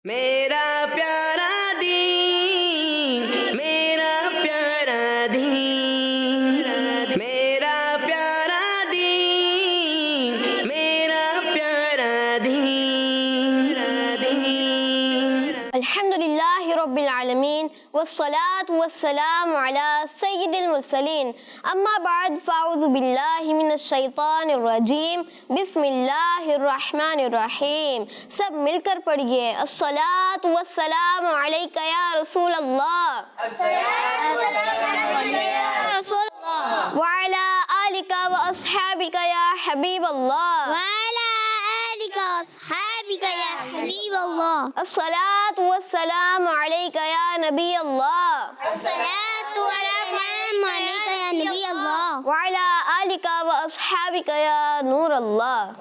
میرا پیارا دین، میرا پیارا دین، میرا پیارا دین، میرا پیارا دین۔ الحمد للہ رب العالمین والصلاة والسلام علی سید المرسلین، اما بعد فاعوذ باللہ من الشیطان الرجیم، بسم اللہ الرحمن الرحیم۔ سب مل کر پڑھیے، الصلاة والسلام علیک یا رسول اللہ، وعلی آلک واصحابک یا حبیب اللہ، الصلاة والسلام علیک یا نبی اللہ، وعلی آلک واصحابک یا نور اللہ۔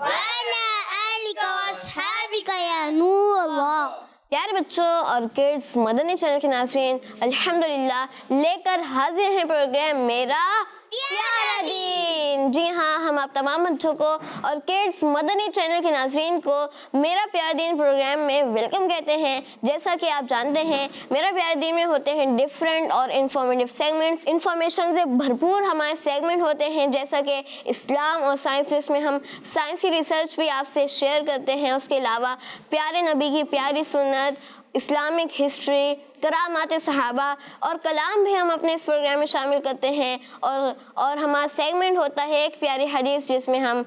پیارے بچوں اور کڈس، مدنی چینل کے ناظرین، الحمدللہ لے کر حاضر ہیں پروگرام میرا پیارا دین۔ جی ہاں، ہم آپ تمام بچوں کو اور کڈس مدنی چینل کے ناظرین کو میرا پیارا دین پروگرام میں ویلکم کہتے ہیں۔ جیسا کہ آپ جانتے ہیں، میرا پیارا دین میں ہوتے ہیں ڈفرینٹ اور انفارمیٹیو سیگمنٹس، انفارمیشن سے بھرپور ہمارے سیگمنٹ ہوتے ہیں، جیسا کہ اسلام اور سائنس، جس میں ہم سائنسی ریسرچ بھی آپ سے شیئر کرتے ہیں۔ اس کے علاوہ پیارے نبی کی پیاری سنت، اسلامک ہسٹری، کرامات صحابہ اور کلام بھی ہم اپنے اس پروگرام میں شامل کرتے ہیں، اور ہمارا سیگمنٹ ہوتا ہے ایک پیاری حدیث، جس میں ہم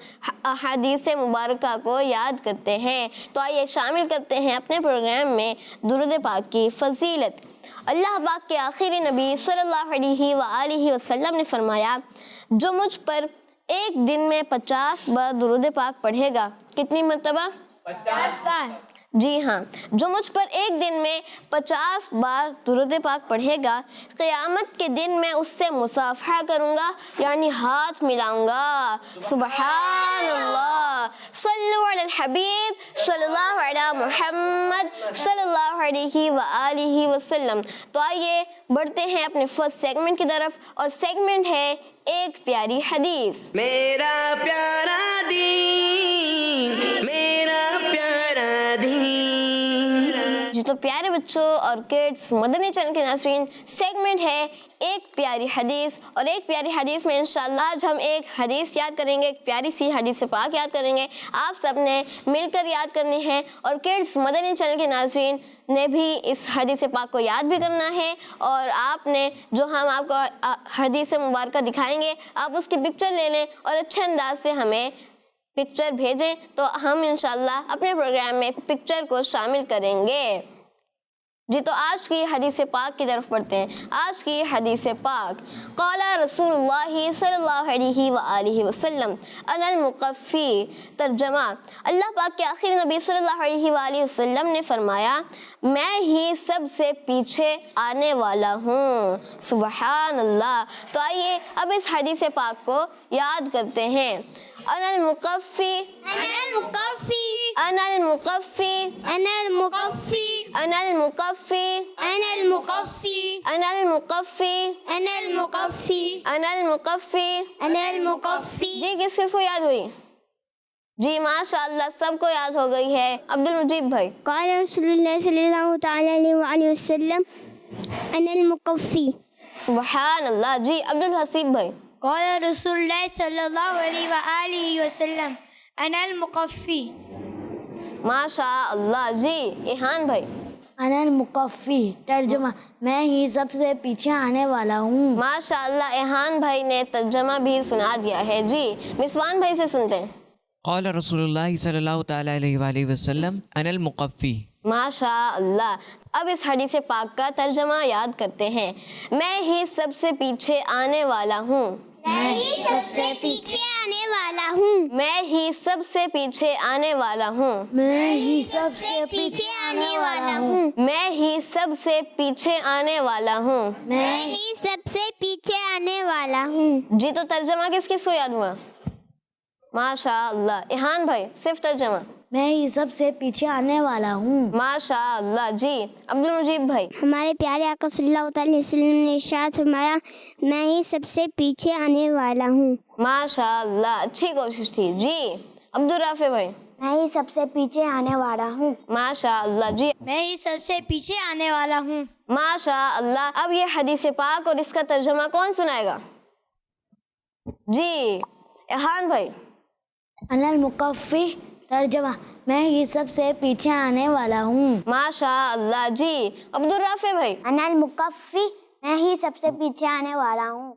حدیث مبارکہ کو یاد کرتے ہیں۔ تو آئیے شامل کرتے ہیں اپنے پروگرام میں درود پاک کی فضیلت۔ اللہ پاک کے آخری نبی صلی اللہ علیہ وآلہ وسلم نے فرمایا، جو مجھ پر ایک دن میں 50 بار درود پاک پڑھے گا۔ کتنی مرتبہ؟ 50 بار۔ جی ہاں، جو مجھ پر ایک دن میں 50 بار درود پاک پڑھے گا، قیامت کے دن میں اس سے مصافحہ کروں گا، یعنی ہاتھ ملاؤں گا۔ سبحان اللہ، صلو علی الحبیب صلی اللہ علی محمد صلی اللہ علیہ وآلہ وسلم۔ تو آئیے بڑھتے ہیں اپنے فرسٹ سیگمنٹ کی طرف، اور سیگمنٹ ہے ایک پیاری حدیث۔ میرا پیارا دین، میرا پیارا دین۔ جی تو پیارے بچوں اور کڈس مدنی چینل کے ناظرین، سیگمنٹ ہے ایک پیاری حدیث، اور ایک پیاری حدیث میں انشاءاللہ آج ہم ایک حدیث یاد کریں گے، ایک پیاری سی حدیث پاک یاد کریں گے۔ آپ سب نے مل کر یاد کرنی ہے، اور کڈس مدنی چینل کے ناظرین نے بھی اس حدیث پاک کو یاد بھی کرنا ہے، اور آپ نے جو ہم آپ کو حدیث مبارکہ دکھائیں گے، آپ اس کی پکچر لے لیں اور اچھے انداز سے ہمیں پکچر بھیجیں، تو ہم انشاءاللہ اپنے پروگرام میں پکچر کو شامل کریں گے۔ جی تو آج کی حدیث پاک کی طرف پڑھتے ہیں۔ آج کی حدیث پاک، قال رسول اللہ صلی اللہ علیہ وآلہ وسلم انا المقفی۔ ترجمہ، اللہ پاک کے آخری نبی صلی اللہ علیہ وآلہ وسلم نے فرمایا، میں ہی سب سے پیچھے آنے والا ہوں۔ سبحان اللہ۔ تو آئیے اب اس حدیث پاک کو یاد کرتے ہیں۔ انا المقفی، انا المقفی، انا المقفی، انا المقفی، انا المقفی، انا المقفی، انا المقفی، انا المقفی، انا المقفی۔ انا المقفی۔ جی کس کس کو یاد ہوئی؟ جی ماشاءاللہ سب کو یاد ہو گئی ہے۔ عبد المجید بھائی۔ قال رسول اللہ صلی اللہ تعالی علیہ وآلہ وسلم انا المقفی۔ سبحان اللہ۔ جی عبد الحسیب بھائی۔ قال رسول اللہ صلی اللہ علیہ وآلہ وسلم انا المقفی۔ ماشاء اللہ۔ جی ایحان بھائی۔ انا المقفی۔ ترجمہ، میں ہی سب سے پیچھے آنے والا ہوں۔ ماشاء اللہ، ایحان بھائی نے ترجمہ بھی سنا دیا ہے۔ جی مسوان بھائی سے سنتے ہیں۔ قال رسول اللہ صلی اللہ تعالی علیہ وآلہ وسلم انا المقفی۔ ماشاء اللہ۔ اب اس حدیث پاک کا ترجمہ یاد کرتے ہیں۔ میں ہی سب سے پیچھے آنے والا ہوں۔ میں ہی سب سے پیچھے آنے والا ہوں۔ میں ہی سب سے پیچھے آنے والا ہوں۔ میں ہی سب سے پیچھے آنے والا ہوں۔ میں ہی سب سے پیچھے آنے والا ہوں۔ میں ہی سب سے پیچھے آنے والا ہوں۔ جی تو ترجمہ کس کس کو یاد ہوا؟ ماشاء اللہ۔ ایحان بھائی صرف ترجمہ۔ میں ہی سب سے پیچھے آنے والا ہوں۔ ماشاء اللہ۔ جی عبد المجید بھائی۔ ہمارے پیارے آقا صلی اللہ تعالی وسلم نے ارشاد فرمایا، میں ہی سب سے پیچھے آنے والا ہوں۔ ماشاء اللہ، اچھی کوشش تھی۔ جی عبدالرافع بھائی۔ میں ہی سب سے پیچھے آنے والا ہوں. ماشاء اللہ. جی میں ہی سب سے پیچھے آنے والا ہوں. ماشاء اللہ. اب یہ حدیث پاک اور اس کا ترجمہ کون سنائے گا؟ جی احان بھائی. انا المقفی ترجمہ میں ہی سب سے پیچھے آنے والا ہوں. ماشاء اللہ. جی عبدالرافع بھائی. انا المقفی میں ہی سب سے پیچھے آنے والا ہوں.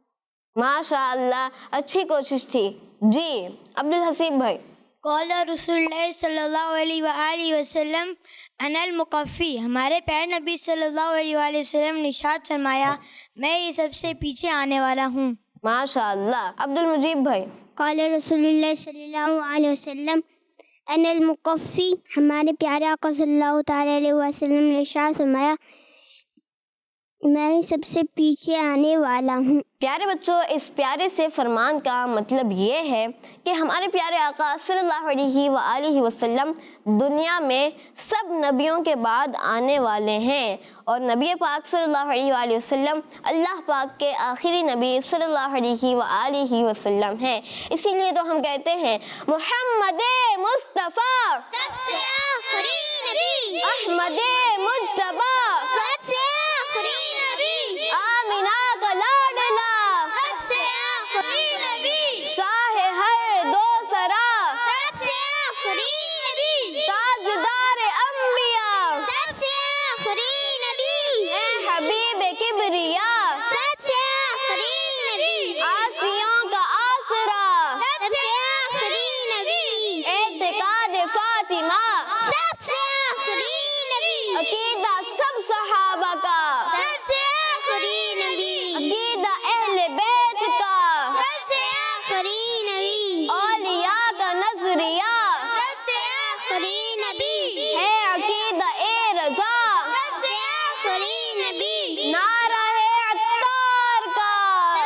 ماشاء اللہ اچھی کوشش تھی. جی عبدالحسیب بھائی. قال رسول اللہ صلی اللہ علیہ وآلہ وسلم انا المقفی، ہمارے پیارے نبی صلی اللہ علیہ وآلہ وسلم نے ارشاد فرمایا میں ہی سب سے پیچھے آنے والا ہوں. ماشاء اللہ. عبدالمجیب بھائی. قال رسول اللہ صلی اللہ علیہ وسلم انا المقفی، ہمارے پیارے آقا صلی اللہ تعالیٰ علیہ وسلم نے ارشاد فرمایا میں ہی سب سے پیچھے آنے والا ہوں. پیارے بچوں، اس پیارے سے فرمان کا مطلب یہ ہے کہ ہمارے پیارے آقا صلی اللہ علیہ وآلہ وسلم دنیا میں سب نبیوں کے بعد آنے والے ہیں، اور نبی پاک صلی اللہ علیہ وآلہ وسلم اللہ پاک کے آخری نبی صلی اللہ علیہ وآلہ وسلم ہیں. اسی لیے تو ہم کہتے ہیں محمد مصطفیٰ سب سے آخری نبی، احمد مجتبی سب سے آخری نبی، آمینہ کا لاڈلا سب سے آخری نبی، شاہ ہر دو سرا سب سے آخری نبی، تاجدار انبیاء سب سے آخری نبی، اے حبیب کبریا سب سے آخری نبی، آسیوں کا آسرا سب سے آخری نبی، اعتقاد فاطمہ سب سے آخری نبی، عقیدہ سب صحابہ کا سب سے آخری نبی، عقیدہ اہل بیت کا سب سے آخری نبی، اولیاء کا نظریہ سب سے آخری نبی، ہے عقیدہ اے رضا سب سے آخری نبی، نعرہ ہے عطار کا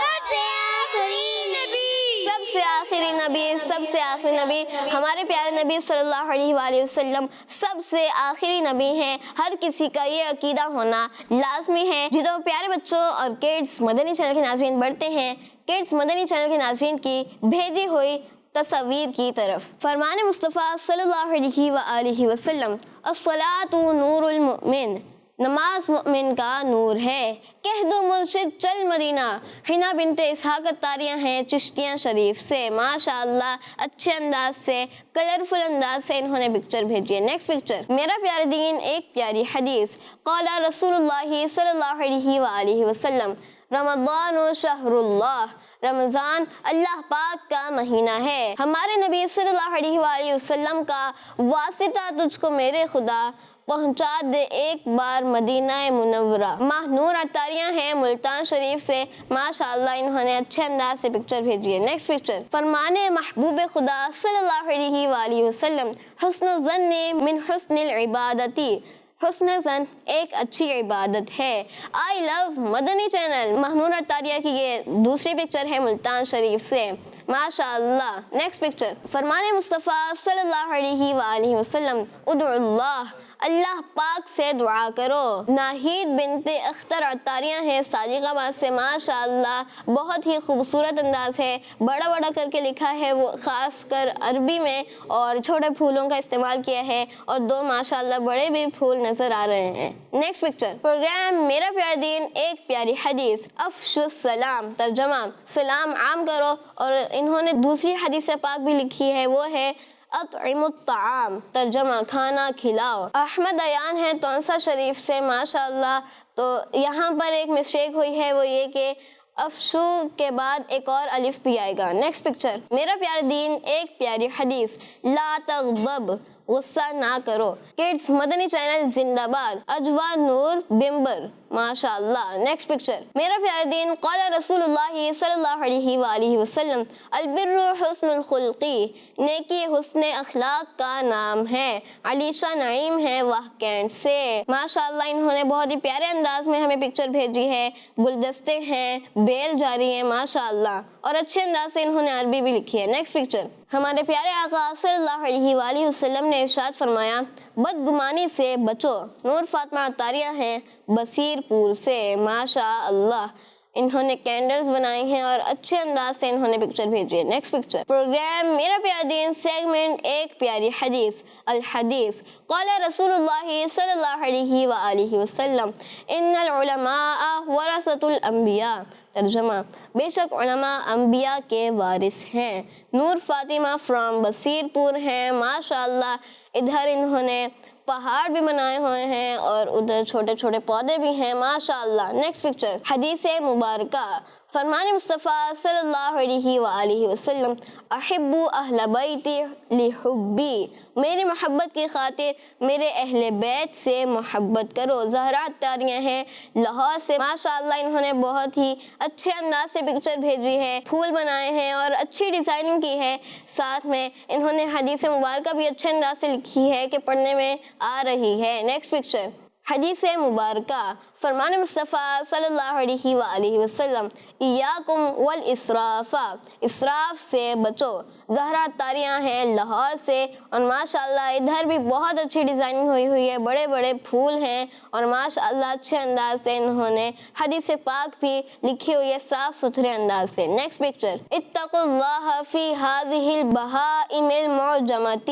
سب سے آخری نبی، سب سے آخری نبی. سب سے آخری نبی ہمارے پیارے نبی صلی اللہ علیہ وآلہ وسلم سب سے آخری نبی ہیں. ہر کسی کا یہ عقیدہ ہونا لازمی ہے. جی تو پیارے بچوں اور کڈس مدنی چینل کے ناظرین بڑھتے ہیں کڈس مدنی چینل کے ناظرین کی بھیجی ہوئی تصویر کی طرف. فرمان مصطفیٰ صلی اللہ علیہ وآلہ وسلم الصلاۃ نور المؤمن، نماز مومن کا نور ہے. کہہ دو مرشد چل مدینہ. حنا بنت اسحاق اتاریہ ہیں چشتیاں شریف سے. ماشاء اللہ اچھے انداز سے کلرفل انداز سے انہوں نے پکچر بھیجی ہے. Next picture. میرا پیارے دین ایک پیاری حدیث. قال رسول اللہ صلی اللہ علیہ وآلہ وسلم رمضان و شہر اللہ، رمضان اللہ پاک کا مہینہ ہے. ہمارے نبی صلی اللہ علیہ وآلہ وسلم کا واسطہ تجھ کو میرے خدا پہنچا دے ایک بار مدینہ منورہ. ماہ نور اتاریہ ہیں ملتان شریف سے. ماشاءاللہ انہوں نے اچھے انداز سے پکچر بھیجی ہے. Next picture. فرمان محبوب خدا صلی اللہ علیہ وآلہ وسلم حسن الظن من حسن العبادتی، حسن زن ایک اچھی عبادت ہے. آئی لو مدنی چینل. مہنور اتاریہ کی یہ دوسری پکچر ہے ملتان شریف سے. ماشاء اللہ. Next picture. فرمان مصطفیٰ صلی اللہ علیہ وآلہ وسلم ادعو اللہ، اللہ پاک سے دعا کرو. ناہید بنت اختر اتاریہ ہیں صادق آباد سے. ماشاء اللہ بہت ہی خوبصورت انداز ہے. بڑا بڑا کر کے لکھا ہے وہ خاص کر عربی میں، اور چھوٹے پھولوں کا استعمال کیا ہے، اور دو ماشاء اللہ بڑے بھی پھول نظر آ رہے ہیں. Next picture. پروگرام میرا پیارا دین ایک پیاری حدیث. افشوا السلام، ترجمہ سلام عام کرو. اور انہوں نے دوسری حدیث پاک بھی لکھی ہے، وہ ہے اطعم الطعام، ترجمہ کھانا کھلاؤ. احمد ایان ہے تونسا شریف سے. ماشاء اللہ. تو یہاں پر ایک مسٹیک ہوئی ہے، وہ یہ کہ افشو کے بعد ایک اور الف بھی آئے گا. Next picture. میرا پیارا دین ایک پیاری حدیث. لا تغضب، غصہ نہ کرو. کڈس مدنی چینل زندہ باد. اجوا نور بمبر. ماشاء اللہ. Next picture. میرا پیارا دین قال رسول اللہ صلی اللہ علیہ وآلہ وسلم البر حسن الخلقی، نیکی حسن اخلاق کا نام ہے. علیشہ نعیم ہے واہ کینٹ سے. ماشاء اللہ انہوں نے بہت ہی پیارے انداز میں ہمیں پکچر بھیجی ہے. گلدستے ہیں، بیل جاری ہیں ماشاء اللہ، اور اچھے انداز سے انہوں نے عربی بھی لکھی ہے. Next picture. ہمارے پیارے آقا صلی اللہ علیہ وآلہ وسلم نے ارشاد فرمایا بدگمانی سے بچو. نور فاطمہ اتاریہ ہیں بصیر پور سے. ماشاء اللہ انہوں نے کینڈلز بنائی ہیں اور اچھے انداز سے انہوں نے پکچر بھیجی ہے. Next picture. پروگرام میرا پیارا دین سیگمنٹ ایک پیاری حدیث. الحدیث. قال رسول اللہ صلی اللہ علیہ وآلہ وسلم ان العلماء ورثۃ الانبیاء. ترجمہ: بے شک علماء انبیاء کے وارث ہیں. نور فاطمہ فرام بصیر پور ہیں. ماشاء اللہ ادھر انہوں نے پہاڑ بھی بنائے ہوئے ہیں اور ادھر چھوٹے چھوٹے پودے بھی ہیں. ماشاء اللہ. Next picture. حدیث مبارکہ. فرمان مصطفیٰ صلی اللہ علیہ وآلہ وسلم احبوا اہل بیتی لحبی. میری محبت کی خاطر میرے اہل بیت سے محبت کرو. زہرا تاریاں ہیں لاہور سے. ماشاء اللہ انہوں نے بہت ہی اچھے انداز سے پکچر بھیجی ہے, پھول بنائے ہیں اور اچھی ڈیزائننگ کی ہے. ساتھ میں انہوں نے حدیث مبارکہ بھی اچھے انداز سے لکھی ہے کہ پڑھنے میں آ رہی ہے. Next picture. حدیث مبارکہ. فرمان مصطفیٰ صلی اللہ علیہ وآلہ وسلم ایاکم والاسراف. اسراف سے بچو. زہرا تاریاں ہیں لاہور سے اور ماشاءاللہ ادھر بھی بہت اچھی ڈیزائننگ ہوئی ہے, بڑے بڑے پھول ہیں اور ماشاءاللہ اچھے انداز سے انہوں نے حدیث پاک بھی لکھی ہوئی ہے صاف ستھرے انداز سے. Next picture. اتقوا اللہ فی ہذہ البہائم المعجمۃ.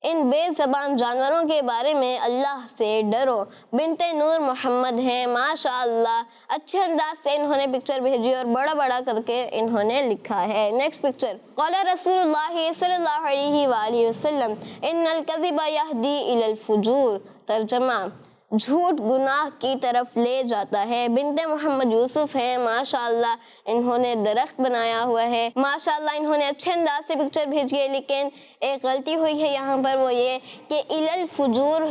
ان بے زبان جانوروں کے بارے میں اللہ سے ڈرو. بنت نور محمد ہیں. ماشاء اللہ اچھے انداز سے انہوں نے پکچر بھیجی اور بڑا بڑا کر کے انہوں نے لکھا ہے. Next picture. قال رسول اللہ صلی اللہ علیہ وآلہ وسلم ان الکذب یہدی الی الفجور. ترجمہ: جھوٹ گناہ کی طرف لے جاتا ہے. بنت محمد یوسف ہیں. ماشاءاللہ انہوں نے درخت بنایا ہوا ہے. ماشاءاللہ انہوں نے اچھے انداز سے پکچر بھیجی ہے, لیکن ایک غلطی ہوئی ہے یہاں پر, وہ یہ کہ الی الفجور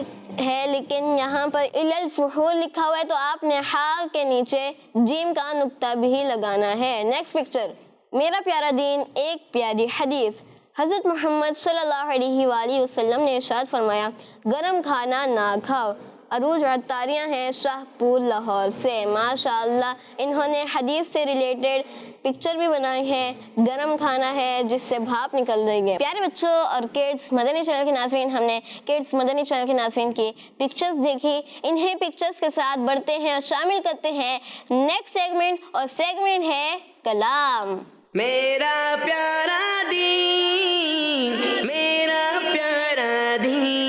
ہے لیکن یہاں پر الی الفحول لکھا ہوا ہے, تو آپ نے ہا کے نیچے جیم کا نقطہ بھی لگانا ہے. Next picture. میرا پیارا دین ایک پیاری حدیث. حضرت محمد صلی اللہ علیہ وآلہ وسلم نے ارشاد فرمایا گرم کھانا نہ کھاؤ. عروج عطاریاں ہیں شاہ پور لاہور سے. ماشاءاللہ انہوں نے حدیث سے ریلیٹڈ پکچر بھی بنائی ہے. گرم کھانا ہے جس سے بھاپ نکل رہی ہے. پیارے بچوں اور کڈس مدنی چینل کے ناظرین, ہم نے کڈس مدنی چینل کے ناظرین کی پکچرز دیکھی. انہیں پکچرز کے ساتھ بڑھتے ہیں اور شامل کرتے ہیں نیکسٹ سیگمنٹ, اور سیگمنٹ ہے کلام. میرا پیارا دین, میرا پیارا دین.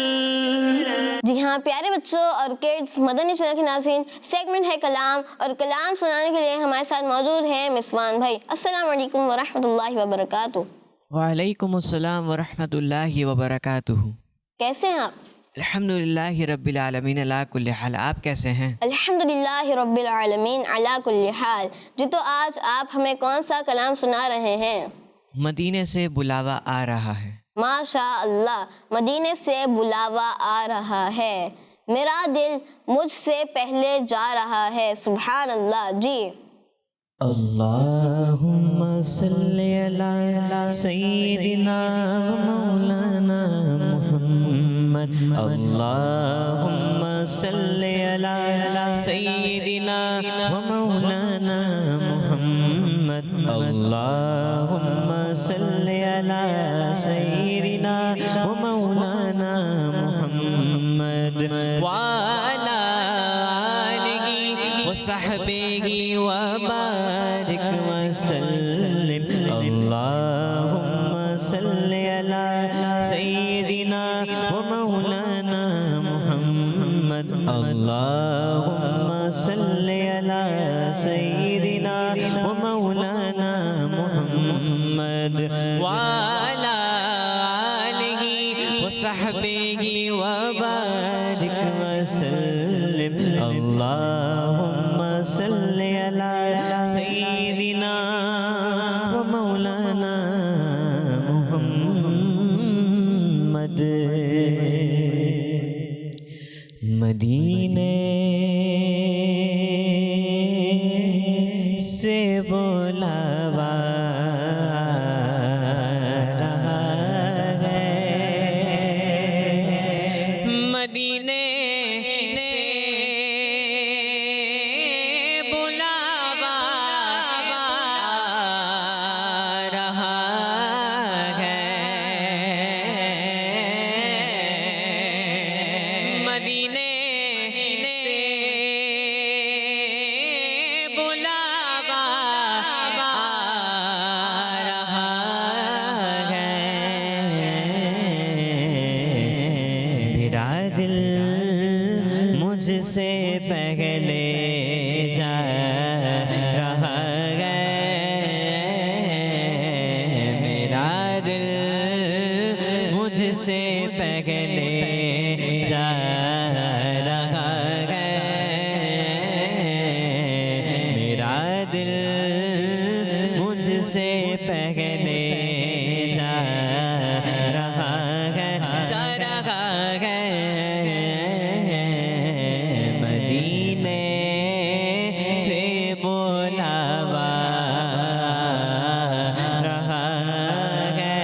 جی ہاں پیارے بچوں اور کڈس مدنی چینل کے ناظرین, سیگمنٹ ہے کلام, اور کلام سنانے کے لیے ہمارے ساتھ موجود ہیں مسوان بھائی. السلام علیکم ورحمۃ اللہ وبرکاتہ. وعلیکم السلام ورحمۃ اللہ وبرکاتہ. کیسے ہیں آپ؟ الحمدللہ رب العالمین علی کل حال. آپ کیسے ہیں؟ الحمدللہ رب العالمین علی کل حال. جی تو آج آپ ہمیں کون سا کلام سنا رہے ہیں؟ مدینے سے بلاوا آ رہا ہے. ماشاء اللہ مدینے سے بلاوا آ رہا ہے. میرا دل مجھ سے پہلے جا رہا ہے. سبحان اللہ. جی. اللہم صلی علی سیدنا مولانا محمد. اللہم صلی علی سیدنا مولانا محمد. اللہم صلی علی سیدنا مولانا محمد وعلی آلہ وصحبہ وبارک وسلم. اللہم صلی علی سیدنا مولانا محمد. اللہم صلی علی سیدنا مولانا محمد وعلی آلہ وصحبہ وبارک وسلم. اللہم صلی علی سیدنا مولانا محمد. مدینے سے بلاوا رہا ہے. مدینے سے بلاوا رہا ہے. مدینے سے بلاوا سے پہلے جا رہا ہے میرا دل مجھ سے پہلے جا رہا ہے میرا دل مجھ سے پہلے جا رہا ہے مدینے سے بلاوا رہا ہے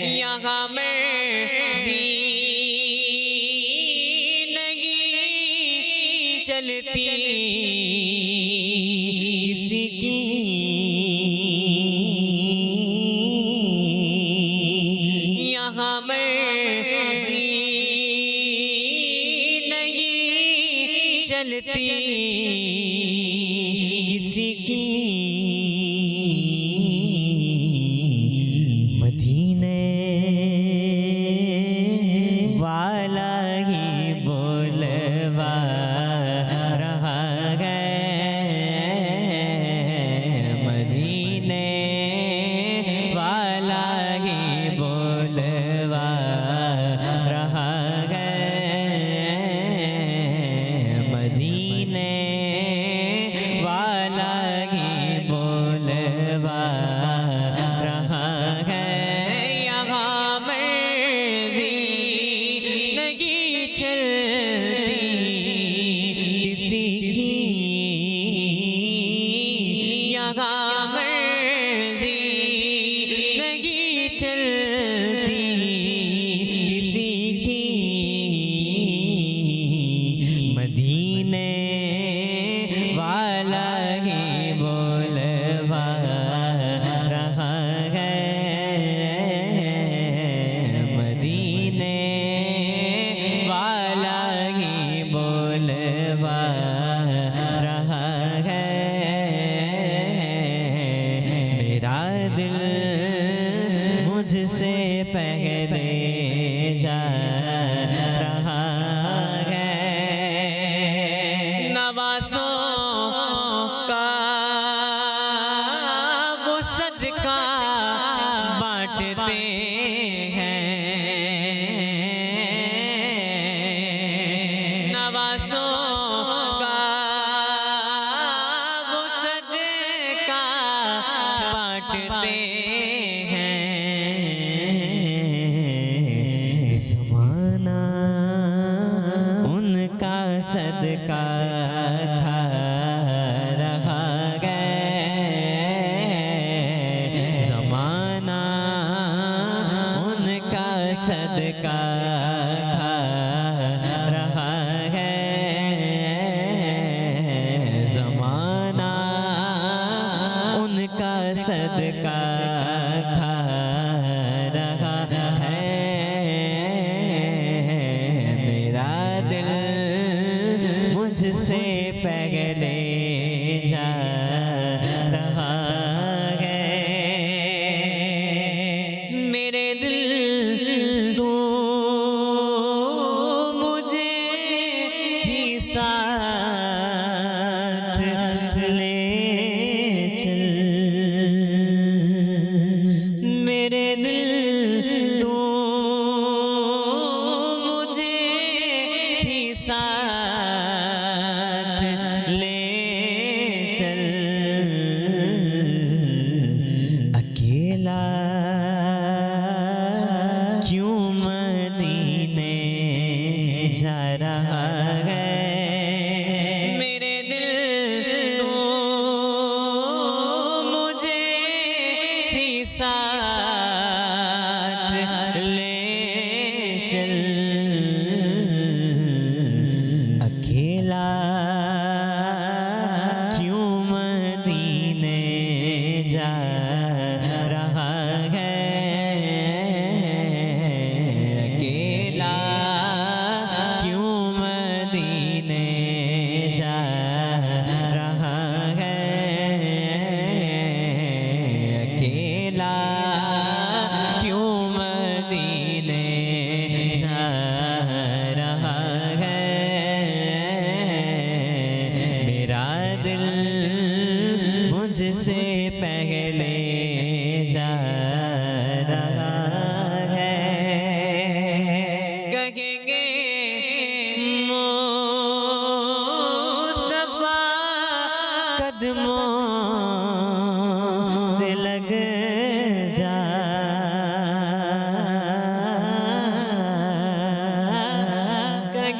یہاں مرضی نہیں چلتی کسی کی یہاں مرضی نہیں چلتی کسی کی مدینے والا ہی بولوا رہا ہے مدینے والا ہی بولوا رہا ہے مدینے والا ہی بولوا رہا ہے یہاں مرضی نہیں چلتی کسی کی یہاں مرضی نہیں چلتی کسی کی مدینے والا ہی بولوا رہا ہے مدینے والا ہی بولوا رہا ہے میرا دل مجھ سے پہلے جا رہا ہے نوازوں کا وہ صدقہ بانٹتے ہیں نوازوں کا وہ صدقہ بانٹتے ہیں زمانہ ان کا صدقہ کھا رہا ہے زمانہ ان کا صدقہ کھا رہا ہے زمانہ ان کا صدقہ کھا رہا ہے میرا دل مجھ سے پہلے جا رہا ہے میرے دل تو مجھے ہی ساتھ لے چل میرے دل تو مجھے ہی ساتھ لے چل اکیلا کیوں مدینے جا رہا ہے میرے دل تو مجھے ہی ساتھ لے چل اکیلا کیوں مدینے جا رہا ہے اکیلا کیوں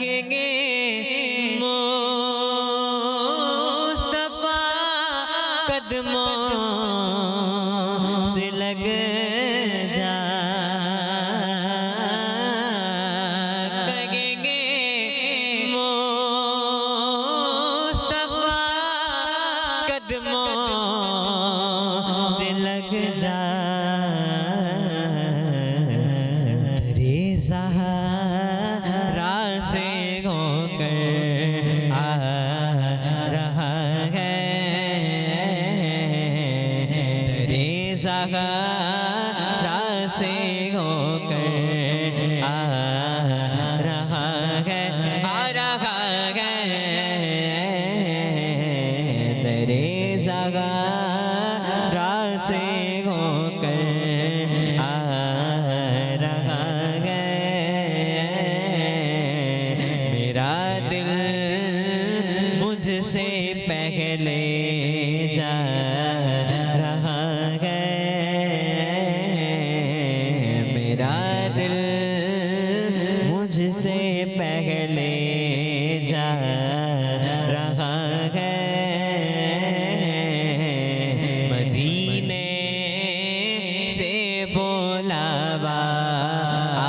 کہیں گے مصطفیٰ قدموں سے لگ جا، کہیں گے مصطفیٰ قدموں سے لگ جا، تیرے سہارا سے ہو کر آ رہا ہے، تیرے سہارا سے ہو کر آ رہا ہے، آ رہا ہے، تیرے سہارا سے ہو کر آ رہا ہے، میرا دل مجھ سے پہلے جا رہا ہے، میرا دل مجھ سے پہلے جا رہا ہے، مدینے سے بولاوا آ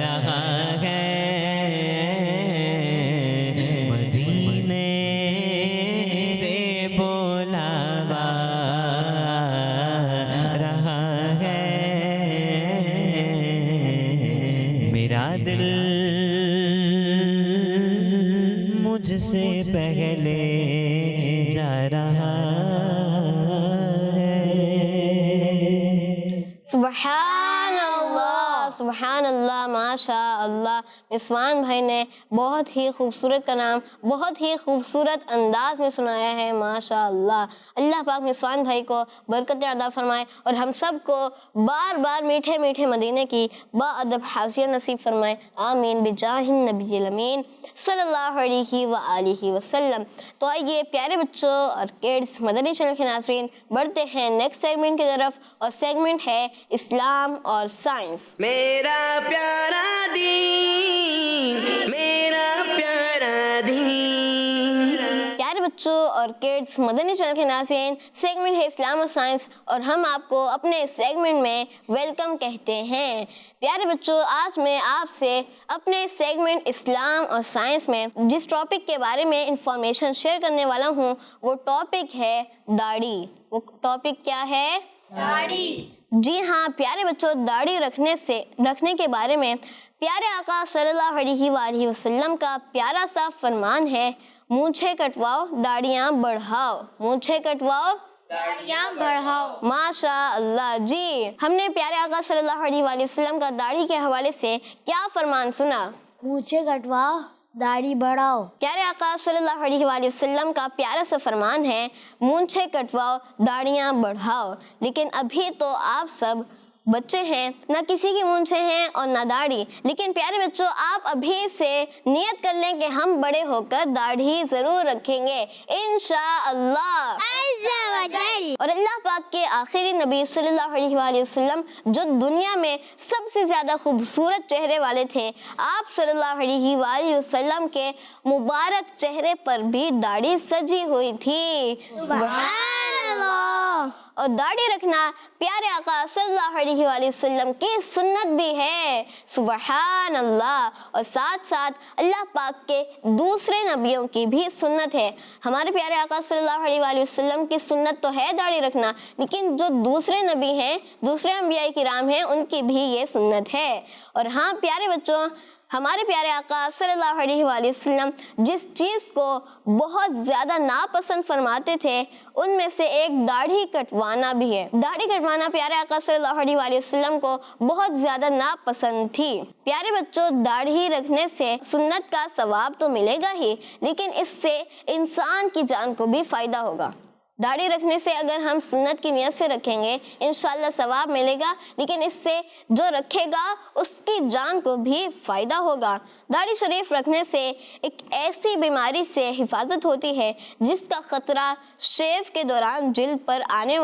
رہا ہے، مدینے سے بولاوا آ رہا ہے، میرا دل مجھ سے پہلے جا رہا ہے۔ سبحان اللہ، سبحان اللہ، ماشاء اللہ۔ مسوان بھائی نے بہت ہی خوبصورت کلام بہت ہی خوبصورت انداز میں سنایا ہے، ماشاء اللہ۔ اللہ پاک مسوان بھائی کو برکت عطا فرمائے اور ہم سب کو بار بار میٹھے میٹھے مدینے کی با ادب حاضریہ نصیب فرمائے، آمین بجاہ النبی الامین صلی اللہ علیہ وآلہ وسلم۔ تو آئیے پیارے بچوں اور کڈس مدنی چینل کے ناظرین بڑھتے ہیں نیکسٹ سیگمنٹ کی طرف، اور سیگمنٹ ہے اسلام اور سائنس۔ میرا پیارا دین، میرا پیارا دین۔ پیارے بچوں اور کڈس مدنی چینل کے ناظرین، سیگمنٹ ہے اسلام اور سائنس، اور ہم آپ کو اپنے سیگمنٹ میں ویلکم کہتے ہیں۔ پیارے بچوں، آج میں آپ سے اپنے سیگمنٹ اسلام اور سائنس میں جس ٹاپک کے بارے میں انفارمیشن شیئر کرنے والا ہوں وہ ٹاپک ہے داڑھی۔ وہ ٹاپک کیا ہے؟ داڑھی۔ جی ہاں پیارے بچوں، داڑھی رکھنے کے بارے میں پیارے آقا صلی اللہ علیہ وآلہ وسلم کا پیارا سا فرمان ہے، مونچھیں کٹواؤ داڑیاں بڑھاؤ، مونچھیں کٹواؤ داڑیاں بڑھاؤ۔ ماشاء اللہ۔ جی ہم نے پیارے آقا صلی اللہ علیہ وآلہ وسلم کا داڑھی کے حوالے سے کیا فرمان سنا؟ مونچھیں کٹواؤ داڑھی بڑھاؤ۔ پیارے آقا صلی اللہ علیہ وآلہ وسلم کا پیارا سا فرمان ہے، مونچھیں کٹواؤ داڑیاں بڑھاؤ۔ لیکن ابھی تو آپ سب بچے ہیں، نہ کسی کی مونچھیں ہیں اور نہ داڑھی، لیکن پیارے بچوں آپ ابھی سے نیت کر لیں کہ ہم بڑے ہو کر داڑھی ضرور رکھیں گے انشاءاللہ۔ اور اللہ پاک کے آخری نبی صلی اللہ علیہ وآلہ وسلم جو دنیا میں سب سے زیادہ خوبصورت چہرے والے تھے، آپ صلی اللہ علیہ وآلہ وسلم کے مبارک چہرے پر بھی داڑھی سجی ہوئی تھی۔ سبحان اللہ۔ اور داڑھی رکھنا پیارے آقا صلی اللہ علیہ وآلہ وسلم کی سنت بھی ہے، سبحان اللہ۔ اور ساتھ ساتھ اللہ پاک کے دوسرے نبیوں کی بھی سنت ہے۔ ہمارے پیارے آقا صلی اللہ علیہ وآلہ وسلم کی سنت تو ہے داڑھی رکھنا، لیکن جو دوسرے نبی ہیں، دوسرے انبیاء کرام ہیں، ان کی بھی یہ سنت ہے۔ اور ہاں پیارے بچوں، ہمارے پیارے آقا صلی اللہ علیہ وآلہ وسلم جس چیز کو بہت زیادہ ناپسند فرماتے تھے ان میں سے ایک داڑھی کٹوانا بھی ہے۔ داڑھی کٹوانا پیارے آقا صلی اللہ علیہ وآلہ وسلم کو بہت زیادہ ناپسند تھی۔ پیارے بچوں، داڑھی رکھنے سے سنت کا ثواب تو ملے گا ہی، لیکن اس سے انسان کی جان کو بھی فائدہ ہوگا۔ داڑھی رکھنے سے اگر ہم سنت کی نیت سے رکھیں گے انشاءاللہ ثواب ملے گا، لیکن اس سے جو رکھے گا اس کی جان کو بھی فائدہ ہوگا۔ داڑھی شریف رکھنے سے ایک ایسی بیماری سے حفاظت ہوتی ہے جس کا خطرہ شیو کے دوران جلد پر آنے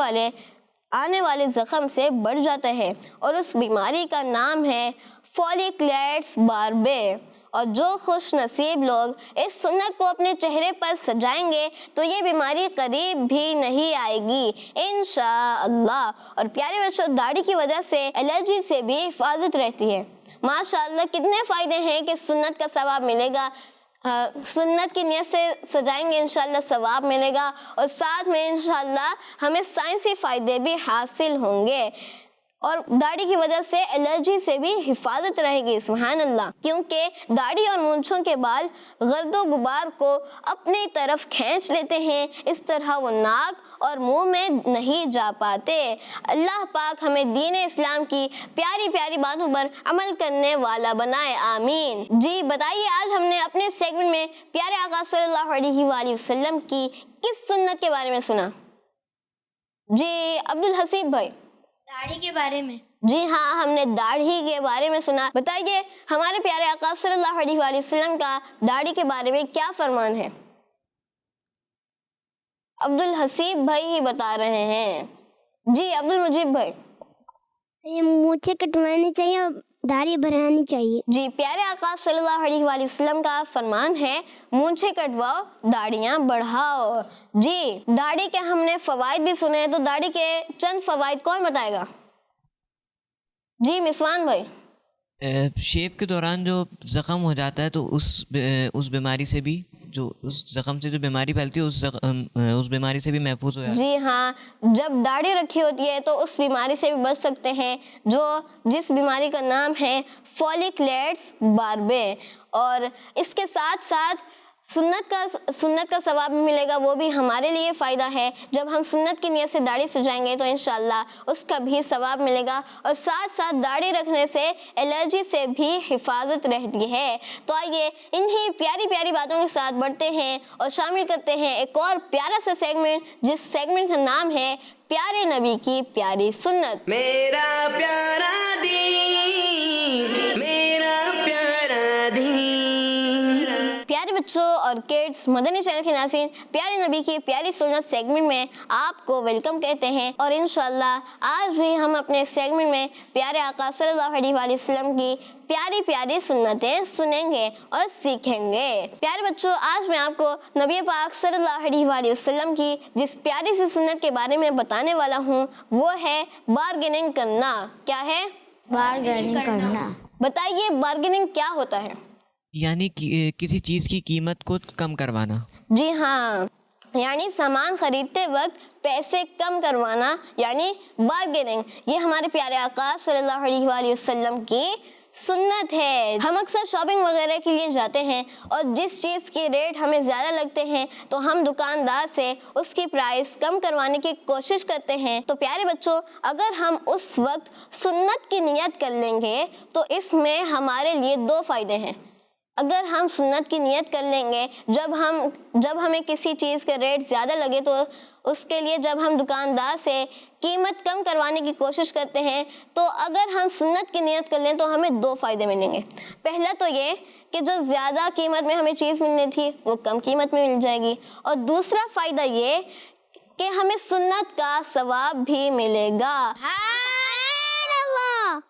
والے زخم سے بڑھ جاتا ہے، اور اس بیماری کا نام ہے فولیکلیٹس باربے۔ اور جو خوش نصیب لوگ اس سنت کو اپنے چہرے پر سجائیں گے تو یہ بیماری قریب بھی نہیں آئے گی انشاءاللہ۔ اور پیارے بچوں، داڑھی کی وجہ سے الرجی سے بھی حفاظت رہتی ہے۔ ماشاءاللہ کتنے فائدے ہیں کہ سنت کا ثواب ملے گا، سنت کی نیت سے سجائیں گے انشاءاللہ ثواب ملے گا، اور ساتھ میں انشاءاللہ ہمیں سائنسی فائدے بھی حاصل ہوں گے، اور داڑھی کی وجہ سے الرجی سے بھی حفاظت رہے گی، سبحان اللہ۔ کیونکہ داڑھی اور مونچھوں کے بال گرد و غبار کو اپنی طرف کھینچ لیتے ہیں، اس طرح وہ ناک اور منہ میں نہیں جا پاتے۔ اللہ پاک ہمیں دین اسلام کی پیاری پیاری باتوں پر عمل کرنے والا بنائے، آمین۔ جی بتائیے، آج ہم نے اپنے سیگمنٹ میں پیارے آقا صلی اللہ علیہ وآلہ وسلم کی کس سنت کے بارے میں سنا؟ جی عبدالحسیب بھائی؟ داڑھی کے بارے میں۔ جی ہاں، ہم نے داڑھی کے بارے میں سنا۔ بتائیے ہمارے پیارے آقا صلی اللہ علیہ وآلہ وسلم کا داڑھی کے بارے میں کیا فرمان ہے؟ عبدالحسیب بھائی ہی بتا رہے ہیں۔ جی عبدالمجیب بھائی؟ یہ مونچھیں کٹوانی چاہیے اور داڑھی بڑھانی چاہیے۔ جی پیارے آقا صلی اللہ علیہ وآلہ وسلم کا فرمان ہے مونچھیں کٹواؤ، داڑیاں بڑھاؤ۔ جی داڑھی کے ہم نے فوائد بھی سنے ہیں، تو داڑھی کے چند فوائد کون بتائے گا؟ جی مسوان بھائی؟ شیو کے دوران جو زخم ہو جاتا ہے تو اس بیماری سے بھی، جو اس زخم سے جو بیماری پھیلتی ہے اس بیماری سے بھی محفوظ ہو جاتا ہے۔ جی ہاں، جب داڑھی رکھی ہوتی ہے تو اس بیماری سے بھی بچ سکتے ہیں، جس بیماری کا نام ہے فولیکلیٹس باربے۔ اور اس کے ساتھ ساتھ سنت کا ثواب بھی ملے گا، وہ بھی ہمارے لیے فائدہ ہے۔ جب ہم سنت کی نیت سے داڑھی سجائیں گے تو انشاءاللہ اس کا بھی ثواب ملے گا، اور ساتھ ساتھ داڑھی رکھنے سے الرجی سے بھی حفاظت رہتی ہے۔ تو آئیے انہی پیاری پیاری باتوں کے ساتھ بڑھتے ہیں اور شامل کرتے ہیں ایک اور پیارا سا سیگمنٹ، جس سیگمنٹ کا نام ہے پیارے نبی کی پیاری سنت۔ میرا پیارا دین، میرا پیارا دین۔ پیارے بچوں اور کڈس، مدنی چینل کے ناظرین، پیارے نبی کی پیاری سنت سیگمنٹ میں آپ کو ویلکم کہتے ہیں، اور انشاءاللہ آج بھی ہم اپنے سیگمنٹ میں پیارے آقا صلی اللہ علیہ وآلہ وسلم کی پیاری پیاری سنتیں سنیں گے اور سیکھیں گے۔ پیارے بچوں، آج میں آپ کو نبی پاک صلی اللہ علیہ وآلہ وسلم کی جس پیاری سی سنت کے بارے میں بتانے والا ہوں وہ ہے بارگیننگ کرنا۔ کیا ہے؟ بارگیننگ کرنا۔ بتائیے بارگیننگ کیا ہوتا ہے؟ یعنی کسی چیز کی قیمت کو کم کروانا۔ جی ہاں، یعنی سامان خریدتے وقت پیسے کم کروانا، یعنی بارگیننگ۔ یہ ہمارے پیارے آقا صلی اللہ علیہ وآلہ وسلم کی سنت ہے۔ ہم اکثر شاپنگ وغیرہ کے لیے جاتے ہیں اور جس چیز کے ریٹ ہمیں زیادہ لگتے ہیں تو ہم دکاندار سے اس کی پرائس کم کروانے کی کوشش کرتے ہیں۔ تو پیارے بچوں، اگر ہم اس وقت سنت کی نیت کر لیں گے تو اس میں ہمارے لیے دو فائدے ہیں۔ اگر ہم سنت کی نیت کر لیں گے، جب ہمیں کسی چیز کا ریٹ زیادہ لگے تو اس کے لیے جب ہم دکاندار سے قیمت کم کروانے کی کوشش کرتے ہیں، تو اگر ہم سنت کی نیت کر لیں تو ہمیں دو فائدے ملیں گے۔ پہلا تو یہ کہ جو زیادہ قیمت میں ہمیں چیز ملنی تھی وہ کم قیمت میں مل جائے گی، اور دوسرا فائدہ یہ کہ ہمیں سنت کا ثواب بھی ملے گا۔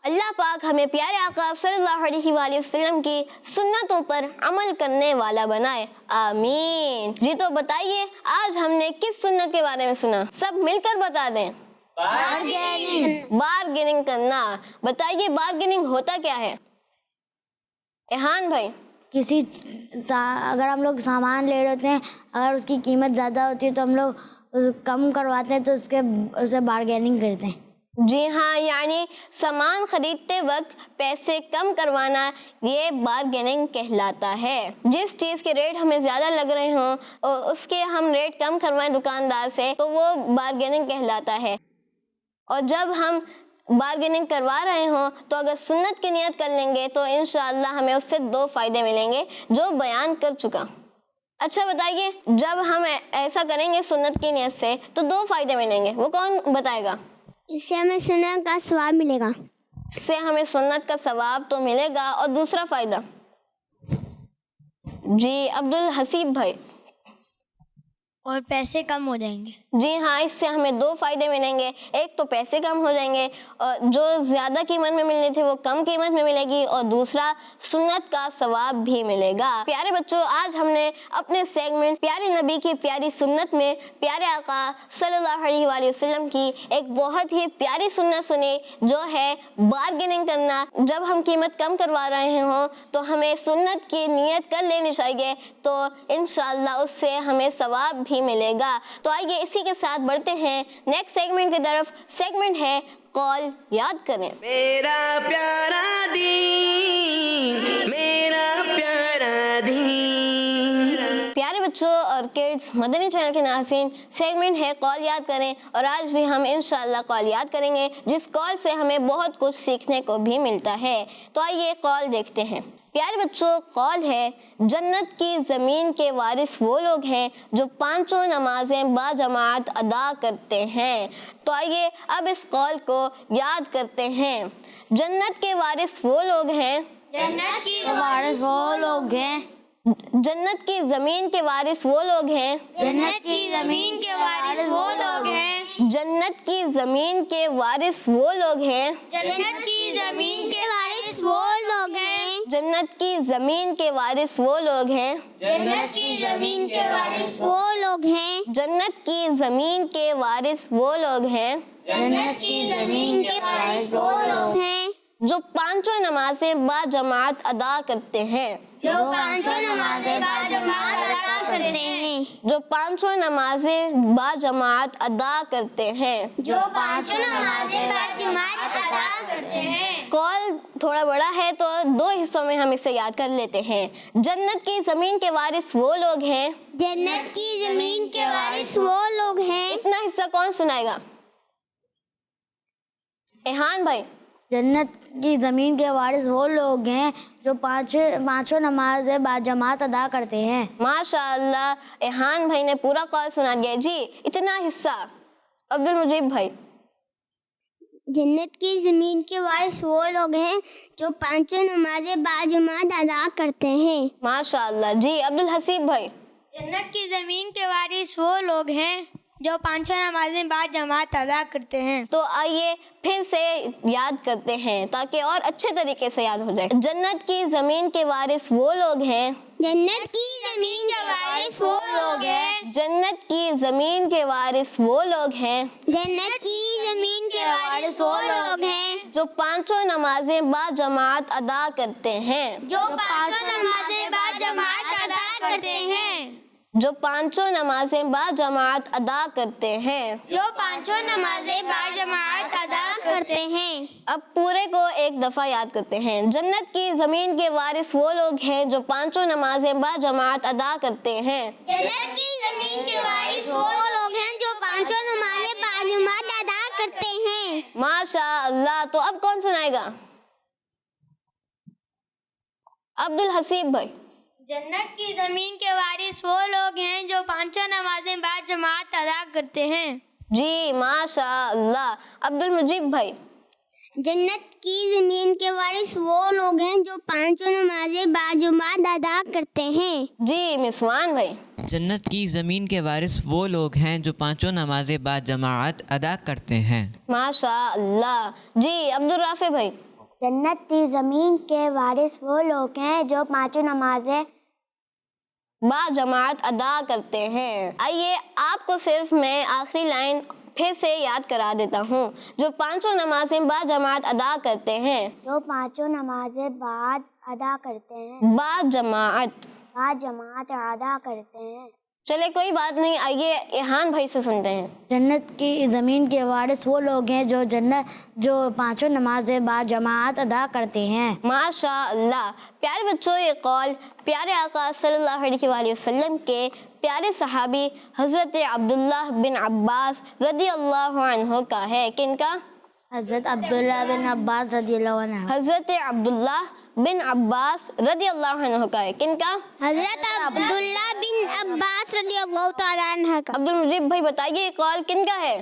اللہ پاک ہمیں پیارے آقا صلی اللہ علیہ وآلہ وسلم کی سنتوں پر عمل کرنے والا بنائے، آمین۔ جی تو بتائیے آج ہم نے کس سنت کے بارے میں سنا؟ سب مل کر بتا دیں۔ بارگیننگ کرنا۔ بتائیے بارگیننگ ہوتا کیا ہے؟ ایہان بھائی؟ اگر ہم لوگ سامان لے رہے ہوتے ہیں، اگر اس کی قیمت زیادہ ہوتی ہے تو ہم لوگ کم کرواتے ہیں تو اسے بارگیننگ کرتے ہیں۔ جی ہاں، یعنی سامان خریدتے وقت پیسے کم کروانا یہ بارگیننگ کہلاتا ہے۔ جس چیز کے ریٹ ہمیں زیادہ لگ رہے ہوں اس کے ہم ریٹ کم کروائیں دکاندار سے تو وہ بارگیننگ کہلاتا ہے۔ اور جب ہم بارگیننگ کروا رہے ہوں تو اگر سنت کی نیت کر لیں گے تو انشاءاللہ ہمیں اس سے دو فائدے ملیں گے جو بیان کر چکا۔ اچھا بتائیے، جب ہم ایسا کریں گے سنت کی نیت سے تو دو فائدے ملیں گے، وہ کون بتائے گا؟ اس سے ہمیں سنت کا ثواب ملے گا۔ اس سے ہمیں سنت کا ثواب تو ملے گا، اور دوسرا فائدہ؟ جی عبدالحسیب بھائی؟ اور پیسے کم ہو جائیں گے. جی ہاں، اس سے ہمیں دو فائدے ملیں گے. ایک تو پیسے کم ہو جائیں گے اور جو زیادہ قیمت میں ملنے تھے وہ کم قیمت میں ملے گی، اور دوسرا سنت کا ثواب بھی ملے گا. پیارے بچوں، آج ہم نے اپنے سیگمنٹ پیارے نبی کی پیاری سنت میں پیارے آقا صلی اللہ علیہ وآلہ وسلم کی ایک بہت ہی پیاری سنت سنی، جو ہے بارگیننگ کرنا. جب ہم قیمت کم کروا رہے ہوں تو ہمیں سنت کی نیت کر لینی چاہیے، تو انشاءاللہ اس سے ہمیں ثواب بھی ملے گا. تو آئیے اسی کے ساتھ بڑھتے ہیں نیکسٹ سیگمنٹ کی طرف. سیگمنٹ ہے قول یاد کریں. میرا پیارا دین، میرا پیارا دین. پیارے بچوں اور کڈس، مدنی چینل کے ناظرین، سیگمنٹ ہے قول یاد کریں، اور آج بھی ہم انشاءاللہ قول یاد کریں گے جس قول سے ہمیں بہت کچھ سیکھنے کو بھی ملتا ہے. تو آئیے قول دیکھتے ہیں. پیارے بچوں، قول ہے جنت کی زمین کے وارث وہ لوگ ہیں جو پانچوں نمازیں با جماعت ادا کرتے ہیں. تو آئیے اب اس قول کو یاد کرتے ہیں. جنت کے وارث وہ لوگ ہیں، جنت کی وارث وہ لوگ ہیں، جنت کی زمین کے وارث وہ لوگ ہیں، جنت کی زمین کے وارث وہ لوگ ہیں، جنت کی زمین کے وارث وہ لوگ ہیں، جنت کی زمین کے وارث وہ لوگ ہیں، جنت کی زمین کے وارث وہ لوگ ہیں، جنت کی زمین کے وارث وہ لوگ ہیں، جنت کی زمین کے وارث وہ لوگ ہیں جنت کی زمین کے وارث وہ لوگ ہیں جو پانچوں نمازیں با جماعت ادا کرتے ہیں، جو پانچوں نمازیں با جماعت ادا کرتے ہیں، جو پانچوں نمازیں با جماعت ادا کرتے ہیں. جو پانچوں نمازیں با جماعت ادا کرتے ہیں. قول تھوڑا بڑا ہے تو دو حصوں میں ہم اسے یاد کر لیتے ہیں. جنت کی زمین کے وارث وہ لوگ ہیں، جنت کی زمین کے وارث وہ لوگ ہیں. اتنا حصہ کون سنائے گا؟ ایحان بھائی. جنت کی زمین کے وارث وہ لوگ ہیں جو پانچوں نمازیں با جماعت ادا کرتے ہیں. ماشاء اللہ، ایحان بھائی نے پورا قول سنا دیا. جی اتنا حصہ عبد المجیب بھائی. جنت کی زمین کے وارث وہ لوگ ہیں جو پانچوں نمازیں با جماعت ادا کرتے ہیں. ماشاء اللہ. جی عبد الحسیب بھائی. جنت کی زمین کے وارث وہ لوگ ہیں جو پانچوں نمازیں با جماعت ادا کرتے ہیں. تو آئیے پھر سے یاد کرتے ہیں تاکہ اور اچھے طریقے سے یاد ہو جائے. جنت کی زمین کے وارث وہ لوگ ہیں، جنت کی زمین کے وارث وہ لوگ ہیں، جنت کی زمین کے وارث وہ لوگ ہیں جنت کی زمین کے وارث وہ لوگ ہیں جو پانچوں نمازیں با جماعت ادا کرتے ہیں، جو پانچوں نمازیں با جماعت ادا کرتے ہیں، جو پانچوں نمازیں با جماعت ادا کرتے ہیں. جو پانچوں نمازیں با جماعت ادا کرتے ہیں. اب پورے کو ایک دفعہ یاد کرتے ہیں. جنت کی زمین کے وارث وہ لوگ ہیں جو پانچوں نمازیں با جماعت ادا کرتے ہیں. جنت کی زمین کے وارث وہ لوگ ہیں جو پانچوں نمازیں با جماعت ادا کرتے ہیں. ماشاء اللہ. تو اب کون سنائے گا؟ عبد الحسیب بھائی. جنت کی زمین کے وارث وہ لوگ ہیں جو پانچوں نمازیں با جماعت ادا کرتے ہیں. جی ماشاء اللہ. عبد المجیب بھائی. جنت کی زمین کے وارث وہ لوگ ہیں جو پانچوں نمازیں با جماعت ادا کرتے ہیں. جی مسوان بھائی. جنت کی زمین کے وارث وہ لوگ ہیں جو پانچوں نمازیں با جماعت ادا کرتے ہیں. ماشاء اللہ. جی عبد الرافع بھائی. جنت کی زمین کے وارث وہ لوگ ہیں جو پانچوں نمازیں با جماعت ادا کرتے ہیں. آئیے آپ کو صرف میں آخری لائن پھر سے یاد کرا دیتا ہوں. جو پانچوں نمازیں با جماعت ادا کرتے ہیں، جو پانچوں نمازیں بعد ادا کرتے ہیں، با جماعت. با جماعت ادا کرتے ہیں. چلے کوئی بات نہیں، آئیے ایحان بھائی سے سنتے ہیں. جنت کی زمین کے وارث وہ لوگ ہیں جو پانچوں نمازیں با جماعت ادا کرتے ہیں. ماشاء اللہ. پیارے بچوں، یہ قول پیارے آقا صلی اللہ علیہ وآلہ وسلم کے پیارے صحابی حضرت عبداللہ بن عباس رضی اللہ عنہ کا ہے. کن کا؟ حضرت عبداللہ بن عباس رضی اللہ عنہ. حضرت عبداللہ بن عباس رضی اللہ عنہ کا ہے. کن کا؟ حضرت عبداللہ بن عباس رضی اللہ تعالیٰ عنہ کا. عبد المجیب بھائی بتائیے یہ قول کن کا ہے؟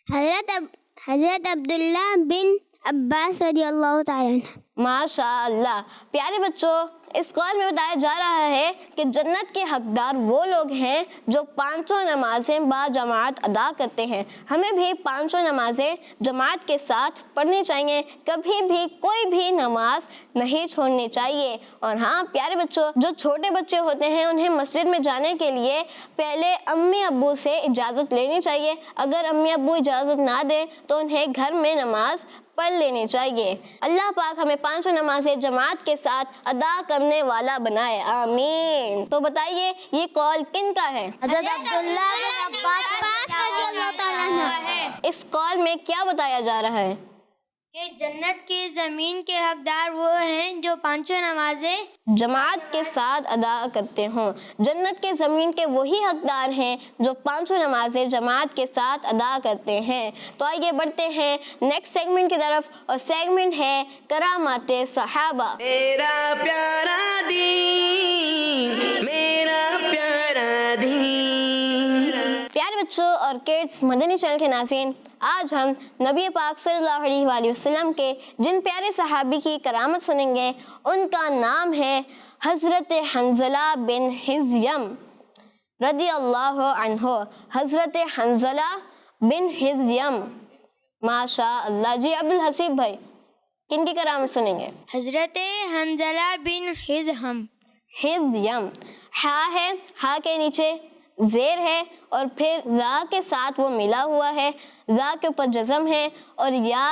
حضرت عبداللہ بن عباس رضی اللہ تعالیٰ عنہ. ماشاء اللہ. پیارے بچوں، اس قول میں بتایا جا رہا ہے کہ جنت کے حقدار وہ لوگ ہیں جو 5 نمازیں با جماعت ادا کرتے ہیں. ہمیں بھی 5 نمازیں جماعت کے ساتھ پڑھنی چاہیے, کبھی بھی کوئی بھی نماز نہیں چھوڑنی چاہیے. اور ہاں پیارے بچوں, جو چھوٹے بچے ہوتے ہیں انہیں مسجد میں جانے کے لیے پہلے امی ابو سے اجازت لینی چاہیے. اگر امی ابو اجازت نہ دیں تو انہیں گھر میں نماز پڑھ لینی چاہیے. اللہ پاک ہمیں 5 نمازیں جماعت کے ساتھ ادا کرنے والا بنائے, آمین. تو بتائیے یہ قول کن کا ہے؟ حضرت عبداللہ بن عباس رضی اللہ تعالیٰ عنہ. اس قول میں کیا بتایا جا رہا ہے؟ کہ جنت کی زمین کے حقدار وہ ہیں جو 5 نمازیں جماعت کے ساتھ ادا کرتے ہوں. جنت کے زمین کے وہی حقدار ہیں جو 5 نمازیں جماعت کے ساتھ ادا کرتے ہیں. تو آئیے بڑھتے ہیں نیکسٹ سیگمنٹ کی طرف, اور سیگمنٹ ہے کرامات صحابہ. میرا پیارا دین, میرا پیارا دین. پیارے بچوں اور کڈس مدنی چینل کے ناظرین, آج ہم نبی پاک صلی اللہ علیہ وآلہ وسلم کے جن پیارے صحابی کی کرامت سنیں گے ان کا نام ہے حضرت حنظلہ بن حزیم رضی اللہ عنہ. حضرت حنظلہ بن حزیم, ماشاء اللہ. جی عبدالحسیب بھائی کن کی کرامت سنیں گے؟ حضرت حنظلہ بن حزہم. حزیم, ہا ہے, ہا کے نیچے زیر ہے اور پھر زا کے ساتھ وہ ملا ہوا ہے, زا کے اوپر جزم ہے اور یا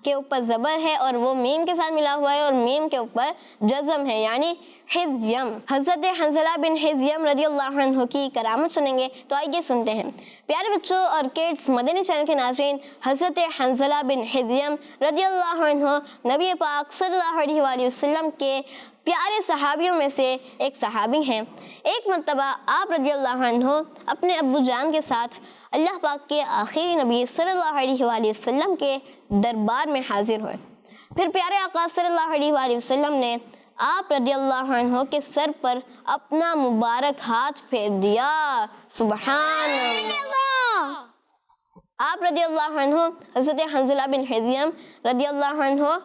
کے اوپر زبر ہے اور وہ میم کے ساتھ ملا ہوا ہے اور میم کے اوپر جزم ہے, یعنی حزیم. حضرت حنظلہ بن حزیم رضی اللہ عنہ کی کرامت سنیں گے. تو آئیے سنتے ہیں. پیارے بچوں اور کڈس مدنی چینل کے ناظرین, حضرت حنظلہ بن حزیم رضی اللہ عنہ نبی پاک صلی اللہ علیہ وآلہ وسلم کے پیارے صحابیوں میں سے ایک صحابی ہیں. ایک مرتبہ آپ رضی اللہ عنہ اپنے ابو جان کے ساتھ اللہ پاک کے آخری نبی صلی اللہ علیہ وآلہ وسلم کے دربار میں حاضر ہوئے. پھر پیارے آقا صلی اللہ علیہ وآلہ وسلم نے آپ رضی اللہ عنہ کے سر پر اپنا مبارک ہاتھ پھیر دیا. سبحان اللہ. آپ رضی اللہ عنہ حضرت حنظلہ بن حزیم رضی اللہ عنہ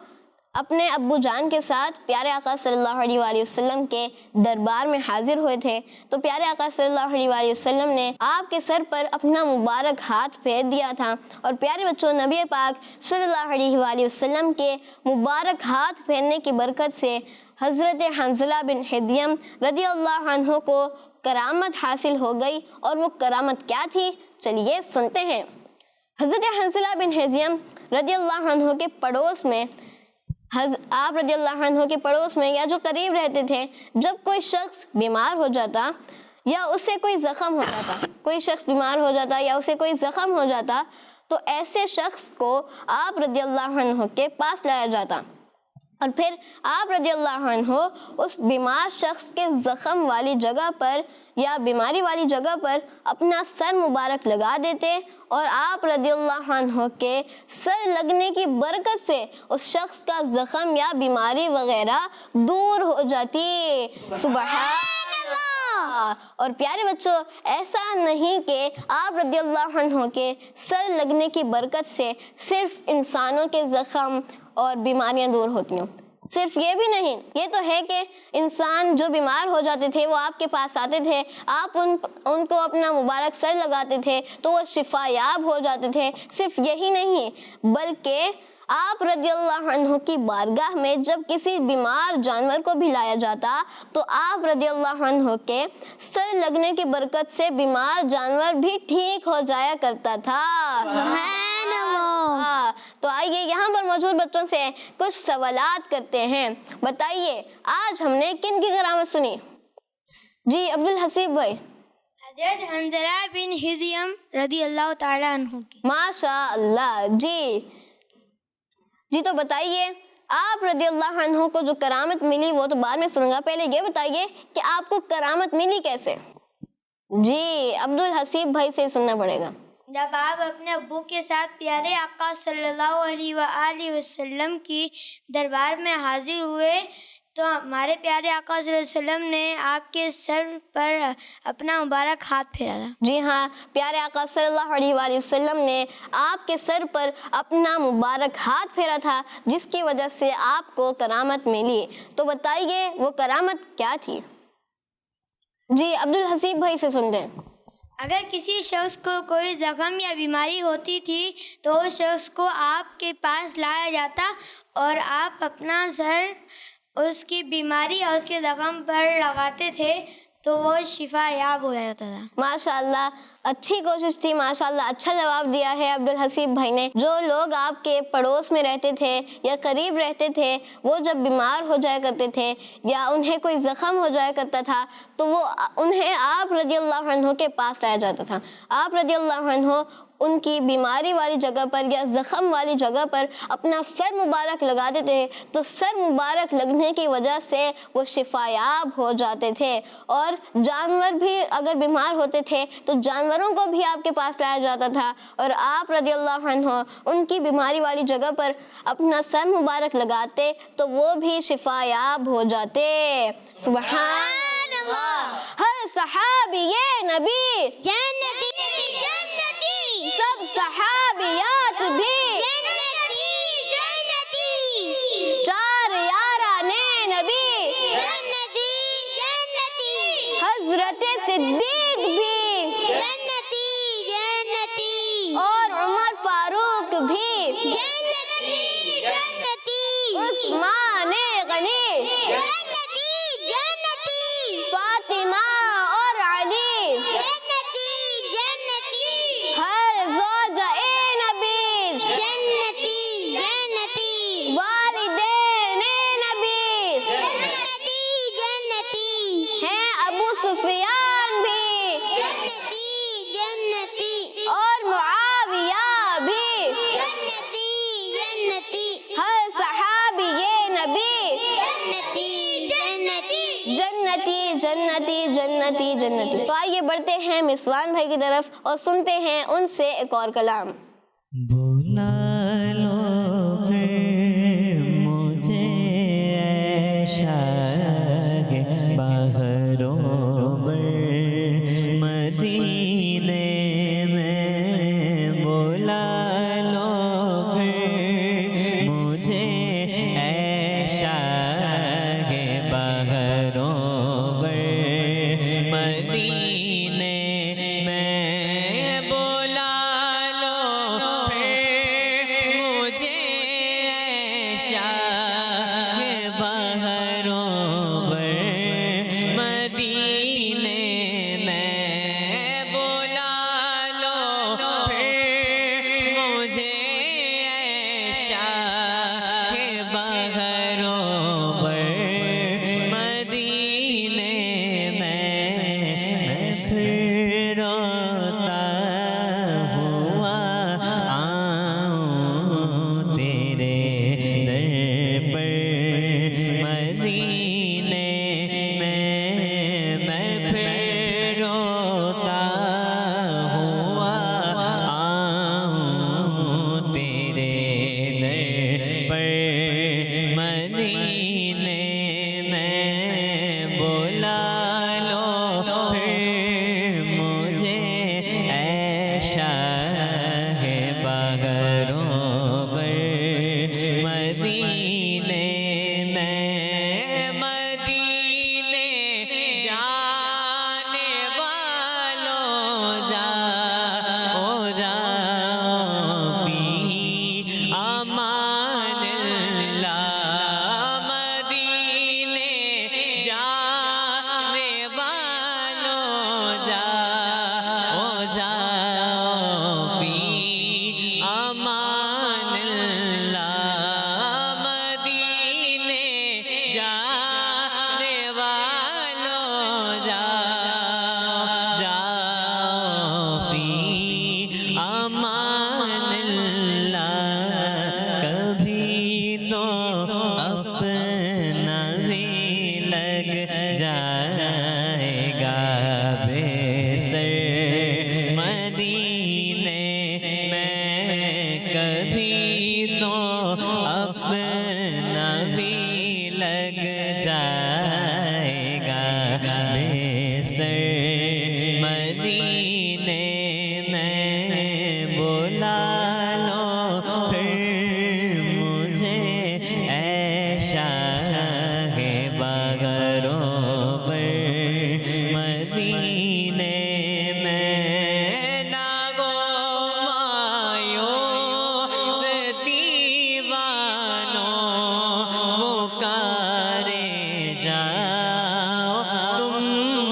اپنے ابو جان کے ساتھ پیارے آقا صلی اللہ علیہ وآلہ وسلم کے دربار میں حاضر ہوئے تھے. تو پیارے آقا صلی اللہ علیہ وآلہ وسلم نے آپ کے سر پر اپنا مبارک ہاتھ پھیر دیا تھا. اور پیارے بچوں, نبی پاک صلی اللہ علیہ وآلہ وسلم کے مبارک ہاتھ پھیرنے کی برکت سے حضرت حنظلہ بن حزیم رضی اللہ عنہ کو کرامت حاصل ہو گئی. اور وہ کرامت کیا تھی, چلیے سنتے ہیں. حضرت حنظلہ بن حزیم رضی اللہ عنہ کے پڑوس میں, آپ رضی اللہ عنہ کے پڑوس میں یا جو قریب رہتے تھے, جب کوئی شخص بیمار ہو جاتا یا اسے کوئی زخم ہو جاتا, کوئی شخص بیمار ہو جاتا یا اسے کوئی زخم ہو جاتا, تو ایسے شخص کو آپ رضی اللہ عنہ کے پاس لایا جاتا اور پھر آپ رضی اللہ عنہ اس بیمار شخص کے زخم والی جگہ پر یا بیماری والی جگہ پر اپنا سر مبارک لگا دیتے اور آپ رضی اللہ عنہ کے سر لگنے کی برکت سے اس شخص کا زخم یا بیماری وغیرہ دور ہو جاتی. سبحان اللہ. اور پیارے بچوں, ایسا نہیں کہ آپ رضی اللہ عنہ کے سر لگنے کی برکت سے صرف انسانوں کے زخم اور بیماریاں دور ہوتی ہوں. صرف یہ بھی نہیں, یہ تو ہے کہ انسان جو بیمار ہو جاتے تھے وہ آپ کے پاس آتے تھے, آپ ان کو اپنا مبارک سر لگاتے تھے تو وہ شفا یاب ہو جاتے تھے. صرف یہی نہیں بلکہ آپ رضی اللہ عنہ کی بارگاہ میں جب کسی بیمار جانور کو بھی لایا جاتا تو آپ رضی اللہ عنہ کے سر لگنے کی برکت سے بیمار جانور بھی ٹھیک ہو جایا کرتا تھا. سبحان اللہ. تو آئیے یہاں پر موجود بچوں سے کچھ سوالات کرتے ہیں. بتائیے آج ہم نے کن کی کرامت سنی؟ جی عبدالحسیب بھائی. حضرت حنظلہ بن حزیم رضی اللہ تعالیٰ عنہ کی. ماشاء اللہ. جی تو بتائیے آپ رضی اللہ عنہ کو جو کرامت ملی وہ تو بعد میں سنوں گا, پہلے یہ بتائیے کہ آپ کو کرامت ملی کیسے؟ جی عبدالحسیب بھائی سے سننا پڑے گا. جب آپ اپنے ابو کے ساتھ پیارے آقا صلی اللہ علیہ وآلہ وسلم کی دربار میں حاضر ہوئے تو ہمارے پیارے آقا صلی اللہ علیہ وسلم نے آپ کے سر پر اپنا مبارک ہاتھ پھیرا تھا. جی ہاں، پیارے آقا صلی اللہ علیہ وآلہ وسلم نے آپ کے سر پر اپنا مبارک ہاتھ پھیرا تھا، جس کی وجہ سے آپ کو کرامت ملی. تو بتائیے وہ کرامت کیا تھی؟ جی عبدالحسیب بھائی سے سن لیں. اگر کسی شخص کو کوئی زخم یا بیماری ہوتی تھی تو اس شخص کو آپ کے پاس لایا جاتا اور آپ اپنا سر اس کی بیماری اور اس کے زخم پر لگاتے تھے تو وہ شفا یاب ہو جاتا تھا. ماشاءاللہ، اچھی کوشش تھی، ماشاءاللہ اچھا جواب دیا ہے عبدالحسیب بھائی نے. جو لوگ آپ کے پڑوس میں رہتے تھے یا قریب رہتے تھے، وہ جب بیمار ہو جایا کرتے تھے یا انہیں کوئی زخم ہو جایا کرتا تھا تو وہ انہیں آپ رضی اللہ عنہ کے پاس لایا جاتا تھا. آپ رضی اللہ عنہ ان کی بیماری والی جگہ پر یا زخم والی جگہ پر اپنا سر مبارک لگاتے تھے تو سر مبارک لگنے کی وجہ سے وہ شفایاب ہو جاتے تھے. اور جانور بھی اگر بیمار ہوتے تھے تو جانوروں کو بھی آپ کے پاس لایا جاتا تھا اور آپ رضی اللہ عنہ ان کی بیماری والی جگہ پر اپنا سر مبارک لگاتے تو وہ بھی شفایاب ہو جاتے. سبحان اللہ. ہر صحابی یہ نبی جنتی سب صحابیات بھی چار یارانے نبی حضرت صدیق بھی اور عمر فاروق بھی عثمان غنی فاطمہ اور علی ہر زوجہ نبی والدین نبی ہیں ابو سفیان بھی اور معاویہ بھی ہر صحابی یہ نبی جنتی جنتی جنتی جنتی. تو آئیے بڑھتے ہیں مسوان بھائی کی طرف اور سنتے ہیں ان سے ایک اور کلام. بلا لو پھر مجھے اے شاہ بہروں بر مدینے میں. بلا لو پھر مجھے اے شاہ بہروں بر مدینے میں. بلا لو پھر مجھے اے شاہ بہروں بر مدینے میں. بلا لو پھر مجھے اے شاہ بہروں بر مدینے میں. پھر روتا ہوا آؤں تیرے در پر مدینے میں. میں پھر بستر مدینے میں بلا لو پھر مجھے اے شاہ بغروبر مدینے میں ناگو مایوس دیوانوں پکارے جاؤ تم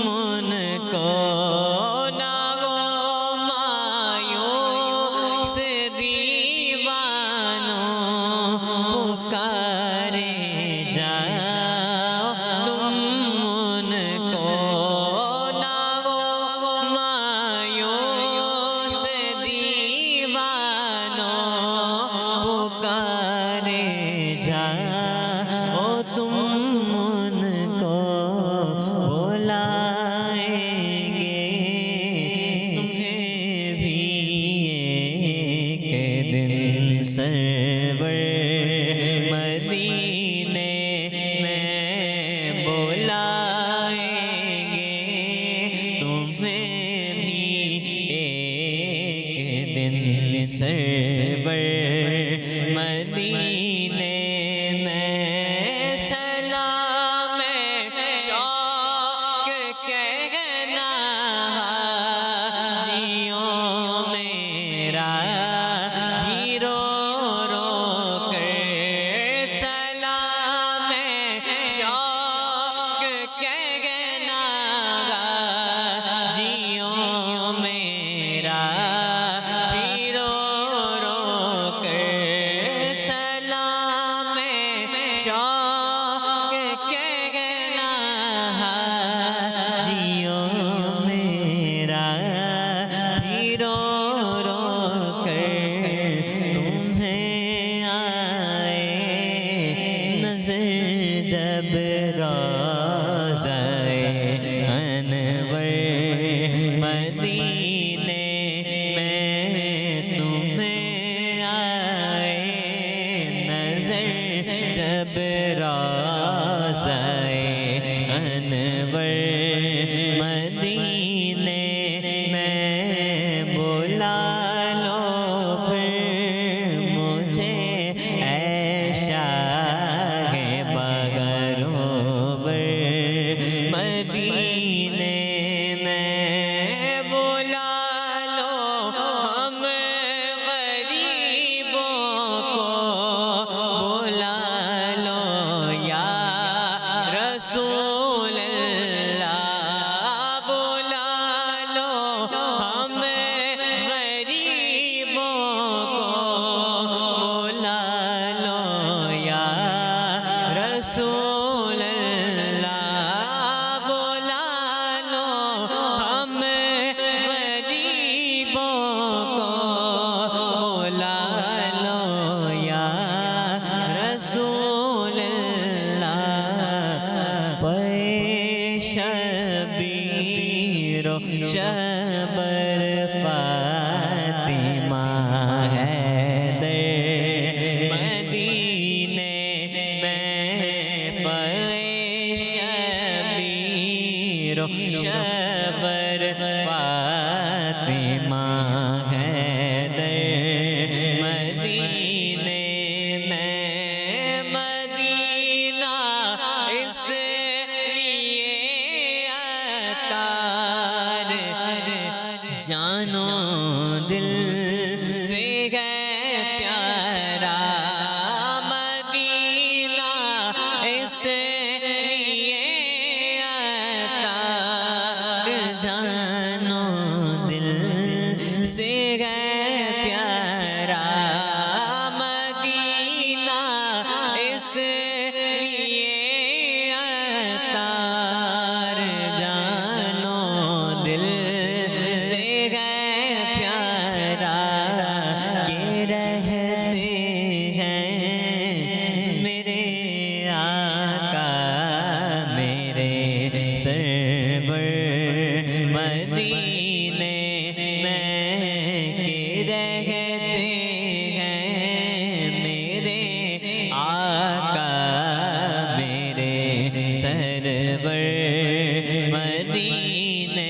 ان کو ناگو مایوس دیوانوں پکارے جاؤ تم ان کو ناگو مایوس دیوانوں پکارے جاؤ تم ان کو بلائیں گے تمہیں بھی ایک دن سرور مدینے میں بلائیں گے تمہیں بھی ایک دن سرور مدینے میں سلام شوق کہنا حاجیوں میرا بھی رو رو کر سلام شوق کہنا حاجیوں میرا بھی رو رو کر سلام شوق کہنا حاجیوں میرا بھی رو رو کر تمہیں آئے نظر جب روضہ انور مدینے میں تمہیں آئے نظر جب روضہ انور مدینے میں بلا لو پھر مجھے اے شاہ بغروبر مدینے میں بلا لو ہم غریبوں کو بلا لو یا رسول اللہ بلا لو ہم غریبوں کو بلا لو یا رسول اللہ بلا لو ہم غریبوں کو بلا لو یا رسول اللہ پے شبیر و شبر فاطمہ حیدر مدینے میں پے شبیر و شبر فاطمہ حیدر مدینے میں مدینہ اس لیے عطار جانو دل سے ہے پیارا مدینہ اس لیے عطار جانو دل سے ہے پیارا مدینہ اس لیے عطار جانو دل سے ہے پیارا کہ رہتے ہیں میرے آقا میرے سرور مدینے میں کہ رہتے ہیں میرے آقا میرے سرور مدینے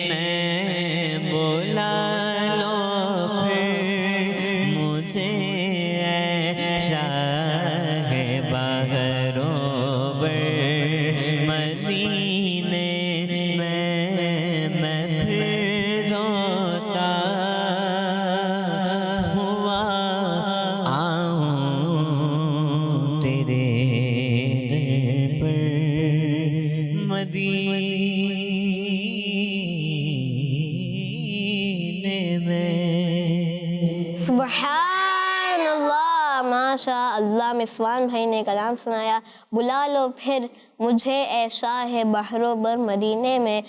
میں بلا لو پھر مجھے اے شاہ بہر و بر، مدینے میں پھر روتا ہوا آؤں تیرے در پر، مدینے میں۔ سبحان اللہ، ماشاء اللہ، مسوان بھائی نے کلام سنایا، بلا لو پھر مجھے اے شاہ بحر و بر، مدینے میں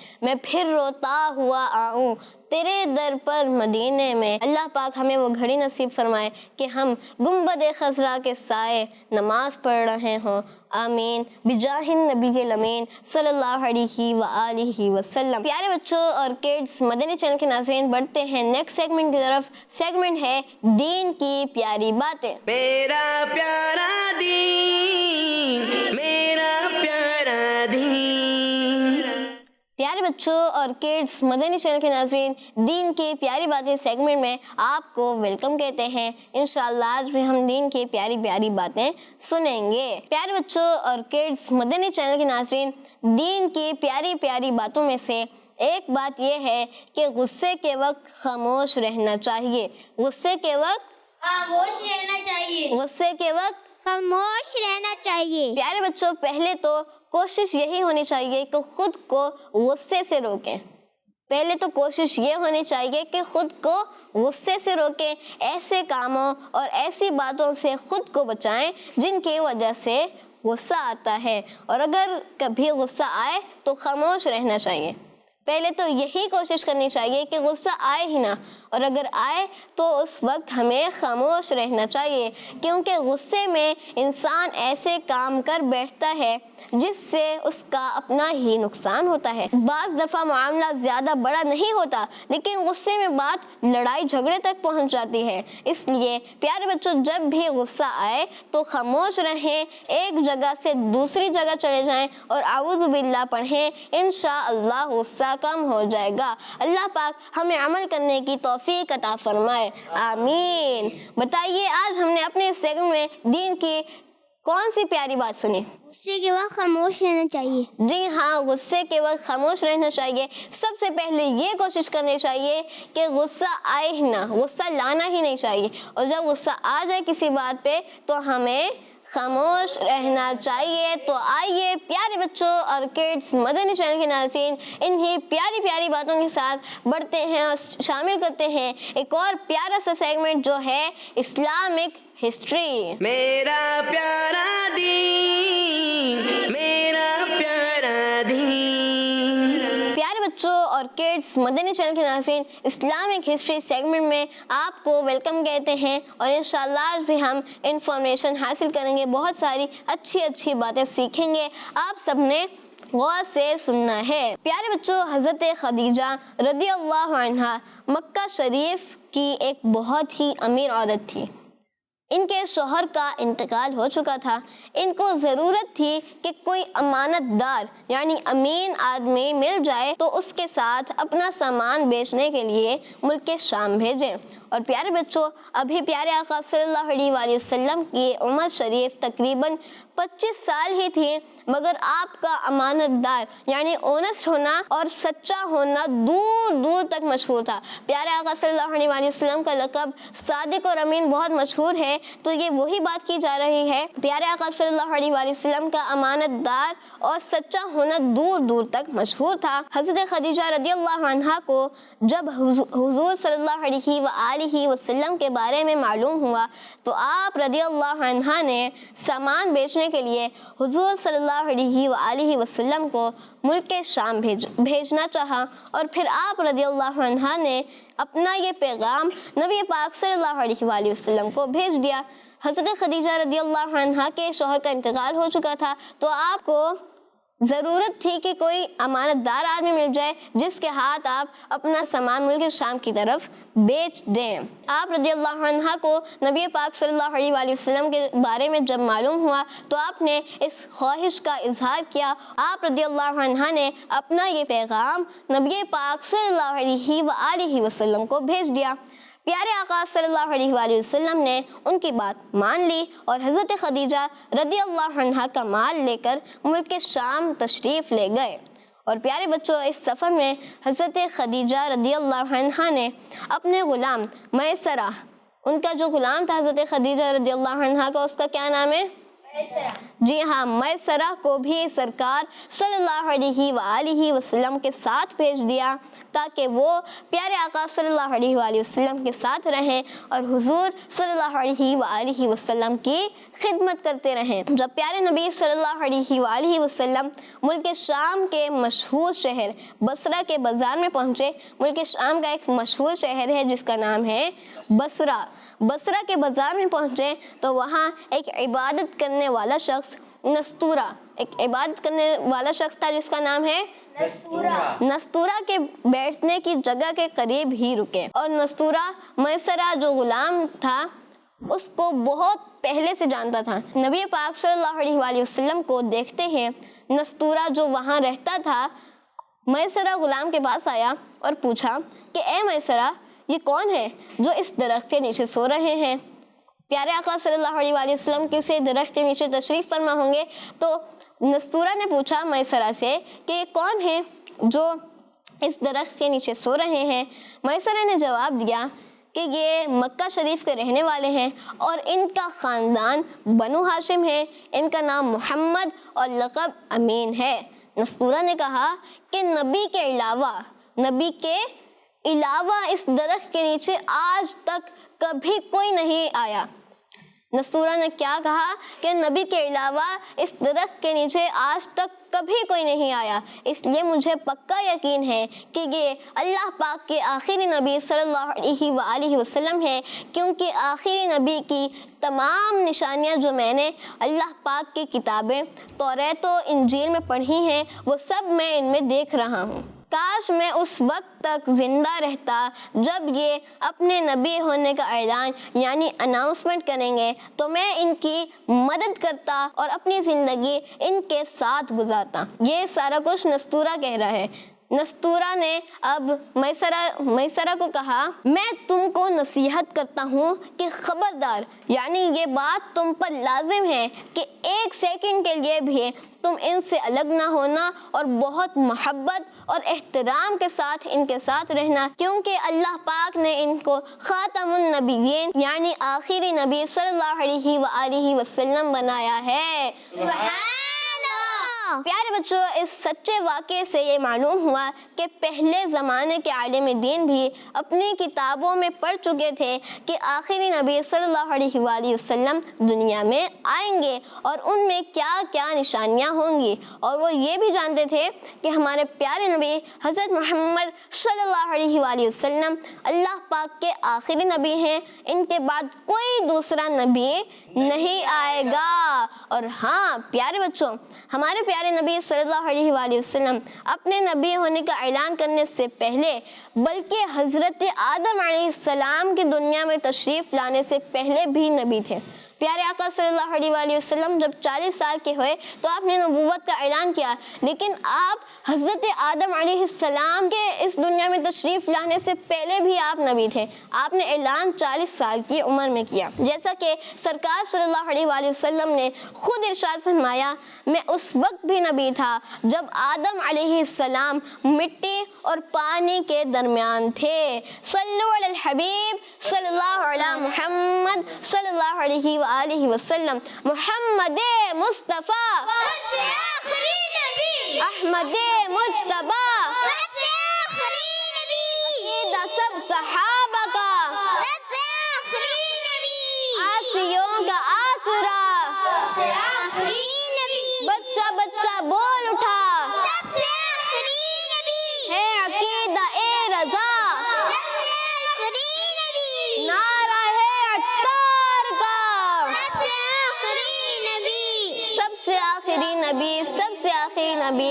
پھر روتا ہوا آؤں تیرے در پر، مدینے میں۔ اللہ پاک ہمیں وہ گھڑی نصیب فرمائے کہ ہم گنبد خضرا کے سائے نماز پڑھ رہے ہوں، آمین، بجاہ النبی الامین صلی اللہ علیہ وآلہ وسلم۔ پیارے بچوں اور کڈس، مدنی چینل کے ناظرین، بڑھتے ہیں نیکسٹ سیگمنٹ کی طرف۔ سیگمنٹ ہے دین کی پیاری باتیں۔ میرا پیارا دین، میرا پیارا دین۔ پیارے بچوں اور کڈس، مدنی چینل کے ناظرین، دین کی پیاری باتیں سیگمنٹ میں آپ کو ویلکم کہتے ہیں۔ انشاءاللہ آج بھی ہم دین کی پیاری پیاری باتیں سنیں گے۔ پیارے بچوں اور کڈس، مدنی چینل کے ناظرین، دین کی پیاری پیاری باتوں میں سے ایک بات یہ ہے کہ غصے کے وقت خاموش رہنا چاہیے۔ غصے کے وقت خاموش رہنا چاہیے، غصے کے وقت خاموش رہنا چاہیے۔ پیارے بچوں، پہلے تو کوشش یہی ہونی چاہیے کہ خود کو غصے سے روکیں۔ پہلے تو کوشش یہ ہونی چاہیے کہ خود کو غصے سے روکیں، ایسے کاموں اور ایسی باتوں سے خود کو بچائیں جن کی وجہ سے غصہ آتا ہے، اور اگر کبھی غصہ آئے تو خاموش رہنا چاہیے۔ پہلے تو یہی کوشش کرنی چاہیے کہ غصہ آئے ہی نہ، اور اگر آئے تو اس وقت ہمیں خاموش رہنا چاہیے، کیونکہ غصے میں انسان ایسے کام کر بیٹھتا ہے جس سے اس کا اپنا ہی نقصان ہوتا ہے۔ بعض دفعہ معاملہ زیادہ بڑا نہیں ہوتا، لیکن غصے میں بات لڑائی جھگڑے تک پہنچ جاتی ہے۔ اس لیے پیارے بچوں، جب بھی غصہ آئے تو خاموش رہیں، ایک جگہ سے دوسری جگہ چلے جائیں اور اعوذ باللہ پڑھیں، انشاءاللہ غصہ کم ہو جائے گا۔ اللہ پاک ہمیں عمل کرنے کی توفیق عطا فرمائے، آمین۔ بتائیے آج ہم نے اپنے سیگمنٹ میں دین کی کون سی پیاری بات سنی؟ غصے کے وقت خاموش رہنا چاہیے۔ جی ہاں، غصے کے وقت خاموش رہنا چاہیے۔ سب سے پہلے یہ کوشش کرنی چاہیے کہ غصہ آئے ہی نہ، غصہ لانا ہی نہیں چاہیے، اور جب غصہ آ جائے کسی بات پہ تو ہمیں خاموش رہنا چاہیے۔ تو آئیے پیارے بچوں اور کڈس، مدنی چینل کے ناظرین، انہی پیاری پیاری باتوں کے ساتھ بڑھتے ہیں اور شامل کرتے ہیں ایک اور پیارا سا سیگمنٹ جو ہے اسلامک ہسٹری۔ میرا پیارا دین، میرا پیارا دین۔ پیارے بچوں اور کڈس، مدنی چینل کے ناظرین، اسلامک ہسٹری سیگمنٹ میں آپ کو ویلکم کہتے ہیں، اور انشاءاللہ آج بھی ہم انفارمیشن حاصل کریں گے، بہت ساری اچھی اچھی باتیں سیکھیں گے، آپ سب نے غور سے سننا ہے۔ پیارے بچوں، حضرت خدیجہ رضی اللہ عنہا مکہ شریف کی ایک بہت ہی امیر عورت تھی۔ ان کے شوہر کا انتقال ہو چکا تھا۔ ان کو ضرورت تھی کہ کوئی امانت دار یعنی امین آدمی مل جائے تو اس کے ساتھ اپنا سامان بیچنے کے لیے ملک شام بھیجیں۔ اور پیارے بچوں، ابھی پیارے آقا صلی اللہ علیہ وآلہ وسلم کی عمر شریف تقریباً 25 سال ہی تھی، مگر آپ کا امانت دار یعنی اونسٹ ہونا اور سچا ہونا دور دور تک مشہور تھا۔ پیارے آقا صلی اللہ علیہ وآلہ وسلم کا لقب صادق اور امین بہت مشہور ہے، تو یہ وہی بات کی جا رہی ہے۔ پیارے آقا صلی اللہ علیہ وآلہ وسلم کا امانت دار اور سچا ہونا دور دور تک مشہور تھا۔ حضرت خدیجہ رضی اللہ عنہا کو جب حضور صلی اللہ علیہ وآلہ وسلم کے بارے میں معلوم ہوا تو آپ رضی اللہ عنہا نے سامان بیچنے کے لیے حضور صلی اللہ علیہ وآلہ وسلم کو ملک شام بھیجنا چاہا، اور پھر آپ رضی اللہ عنہا نے اپنا یہ پیغام نبی پاک صلی اللہ علیہ وآلہ وسلم کو بھیج دیا۔ حضرت خدیجہ رضی اللہ عنہا کے شوہر کا انتقال ہو چکا تھا، تو آپ کو ضرورت تھی کہ کوئی امانت دار آدمی مل جائے جس کے ہاتھ آپ اپنا سامان ملک شام کی طرف بیچ دیں۔ آپ رضی اللہ عنہ کو نبی پاک صلی اللہ علیہ وآلہ وسلم کے بارے میں جب معلوم ہوا تو آپ نے اس خواہش کا اظہار کیا۔ آپ رضی اللہ عنہ نے اپنا یہ پیغام نبی پاک صلی اللہ علیہ وآلہ وسلم کو بھیج دیا۔ پیارے آقا صلی اللہ علیہ وآلہ وسلم نے ان کی بات مان لی اور حضرت خدیجہ رضی اللہ عنہا کا مال لے کر ملک شام تشریف لے گئے۔ اور پیارے بچوں، اس سفر میں حضرت خدیجہ رضی اللہ عنہا نے اپنے غلام میسرہ، ان کا جو غلام تھا حضرت خدیجہ رضی اللہ عنہا کا، اس کا کیا نام ہے؟ جی ہاں، میسرہ کو بھی سرکار صلی اللہ علیہ وآلہ وسلم کے ساتھ بھیج دیا تاکہ وہ پیارے آقا صلی اللہ علیہ وآلہ وسلم کے ساتھ رہیں اور حضور صلی اللہ علیہ وآلہ وسلم کی خدمت کرتے رہیں۔ جب پیارے نبی صلی اللہ علیہ وآلہ وسلم ملک شام کے مشہور شہر بصرہ کے بازار میں پہنچے، ملک شام کا ایک مشہور شہر ہے جس کا نام ہے بصرہ۔ بصرہ کے بازار میں پہنچے تو وہاں ایک عبادت کرنے والا شخص نستورہ، ایک عبادت کرنے والا شخص تھا جس کا نام ہے نستورہ کے بیٹھنے کی جگہ کے قریب ہی رکے، اور نستورہ میسرہ جو غلام تھا اس کو بہت پہلے سے جانتا تھا۔ نبی پاک صلی اللہ علیہ وآلہ وسلم کو دیکھتے ہیں نستورہ جو وہاں رہتا تھا میسرہ غلام کے پاس آیا اور پوچھا کہ اے میسرہ، یہ کون ہے جو اس درخت کے نیچے سو رہے ہیں؟ پیارے آقا صلی اللہ علیہ وآلہ وسلم کسی درخت کے نیچے تشریف فرما ہوں گے تو نستورہ نے پوچھا میسرہ سے کہ یہ کون ہے جو اس درخت کے نیچے سو رہے ہیں؟ میسرہ نے جواب دیا کہ یہ مکہ شریف کے رہنے والے ہیں اور ان کا خاندان بنو ہاشم ہے، ان کا نام محمد اور لقب امین ہے۔ نستورہ نے کہا کہ نبی کے علاوہ اس درخت کے نیچے آج تک کبھی کوئی نہیں آیا۔ نستورہ نے کیا کہا کہ نبی کے علاوہ اس درخت کے نیچے آج تک کبھی کوئی نہیں آیا، اس لیے مجھے پکا یقین ہے کہ یہ اللہ پاک کے آخری نبی صلی اللہ علیہ وآلہ وسلم ہے، کیونکہ آخری نبی کی تمام نشانیاں جو میں نے اللہ پاک کی کتابیں توریت و انجیل میں پڑھی ہیں وہ سب میں ان میں دیکھ رہا ہوں۔ کاش میں اس وقت تک زندہ رہتا جب یہ اپنے نبی ہونے کا اعلان یعنی اناؤنسمنٹ کریں گے تو میں ان کی مدد کرتا اور اپنی زندگی ان کے ساتھ گزارتا۔ یہ سارا کچھ نستورہ کہہ رہا ہے۔ نستورہ نے اب میسرہ کو کہا میں تم کو نصیحت کرتا ہوں کہ خبردار، یعنی یہ بات تم پر لازم ہے کہ ایک سیکنڈ کے لیے بھی تم ان سے الگ نہ ہونا اور بہت محبت اور احترام کے ساتھ ان کے ساتھ رہنا، کیونکہ اللہ پاک نے ان کو خاتم النبیین یعنی آخری نبی صلی اللہ علیہ وآلہ وسلم بنایا ہے۔ پیارے بچوں، اس سچے واقعے سے یہ معلوم ہوا کہ پہلے زمانے کے عالم دین بھی اپنی کتابوں میں پڑھ چکے تھے کہ آخری نبی صلی اللہ علیہ وآلہ وسلم دنیا میں آئیں گے اور ان میں کیا کیا نشانیاں ہوں گی، اور وہ یہ بھی جانتے تھے کہ ہمارے پیارے نبی حضرت محمد صلی اللہ علیہ وآلہ وسلم اللہ پاک کے آخری نبی ہیں، ان کے بعد کوئی دوسرا نبی نہیں آئے گا۔ اور ہاں پیارے بچوں، ہمارے پیارے نبی صلی اللہ علیہ وآلہ وسلم اپنے نبی ہونے کا اعلان کرنے سے پہلے بلکہ حضرت آدم علیہ السلام کی دنیا میں تشریف لانے سے پہلے بھی نبی تھے۔ پیارے آقا صلی اللہ علیہ وآلہ وسلم جب 40 سال کے ہوئے تو آپ نے نبوت کا اعلان کیا، لیکن آپ حضرت آدم علیہ السلام کے اس دنیا میں تشریف لانے سے پہلے بھی آپ نبی تھے۔ آپ نے اعلان 40 سال کی عمر میں کیا، جیسا کہ سرکار صلی اللہ علیہ وآلہ وسلم نے خود ارشاد فرمایا میں اس وقت بھی نبی تھا جب آدم علیہ السلام مٹی اور پانی کے درمیان تھے۔ صلو علی الحبیب صلی اللہ علیہ محمد صلی اللہ علیہ وآلہ وسلم۔ محمد مصطفیٰ احمد مجتبی عقیدہ سب صحابہ کا، آسیوں کا آسرا، بچہ بچہ بول اٹھا ہے عقیدہ اے رضا، نعرہ ہے عطار کا، سب سے آخری نبی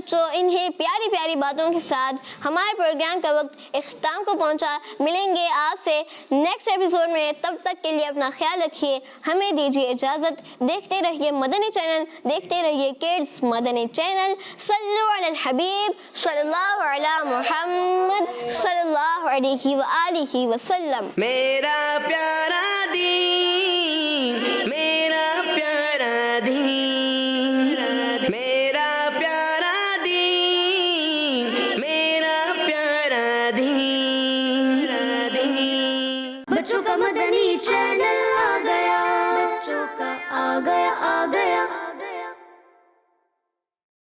بچوں، انہیں پیاری پیاری باتوں کے ساتھ ہمارے پروگرام کا وقت اختتام کو پہنچا. ملیں گے آپ سے نیکسٹ ایپیسوڈ میں. تب تک کے لیے اپنا خیال رکھیے. ہمیں دیجیے اجازت. دیکھتے رہیے مدنی چینل، دیکھتے رہیے کڈس مدنی چینل. صلو علی الحبیب صلی اللہ علی محمد صلی اللہ علیہ وآلہ وسلم. میرا پیارا دین، میرا پیارا دین، میرا پیارا دین، میرا پیارا دین. بچوں کا مدنی چینل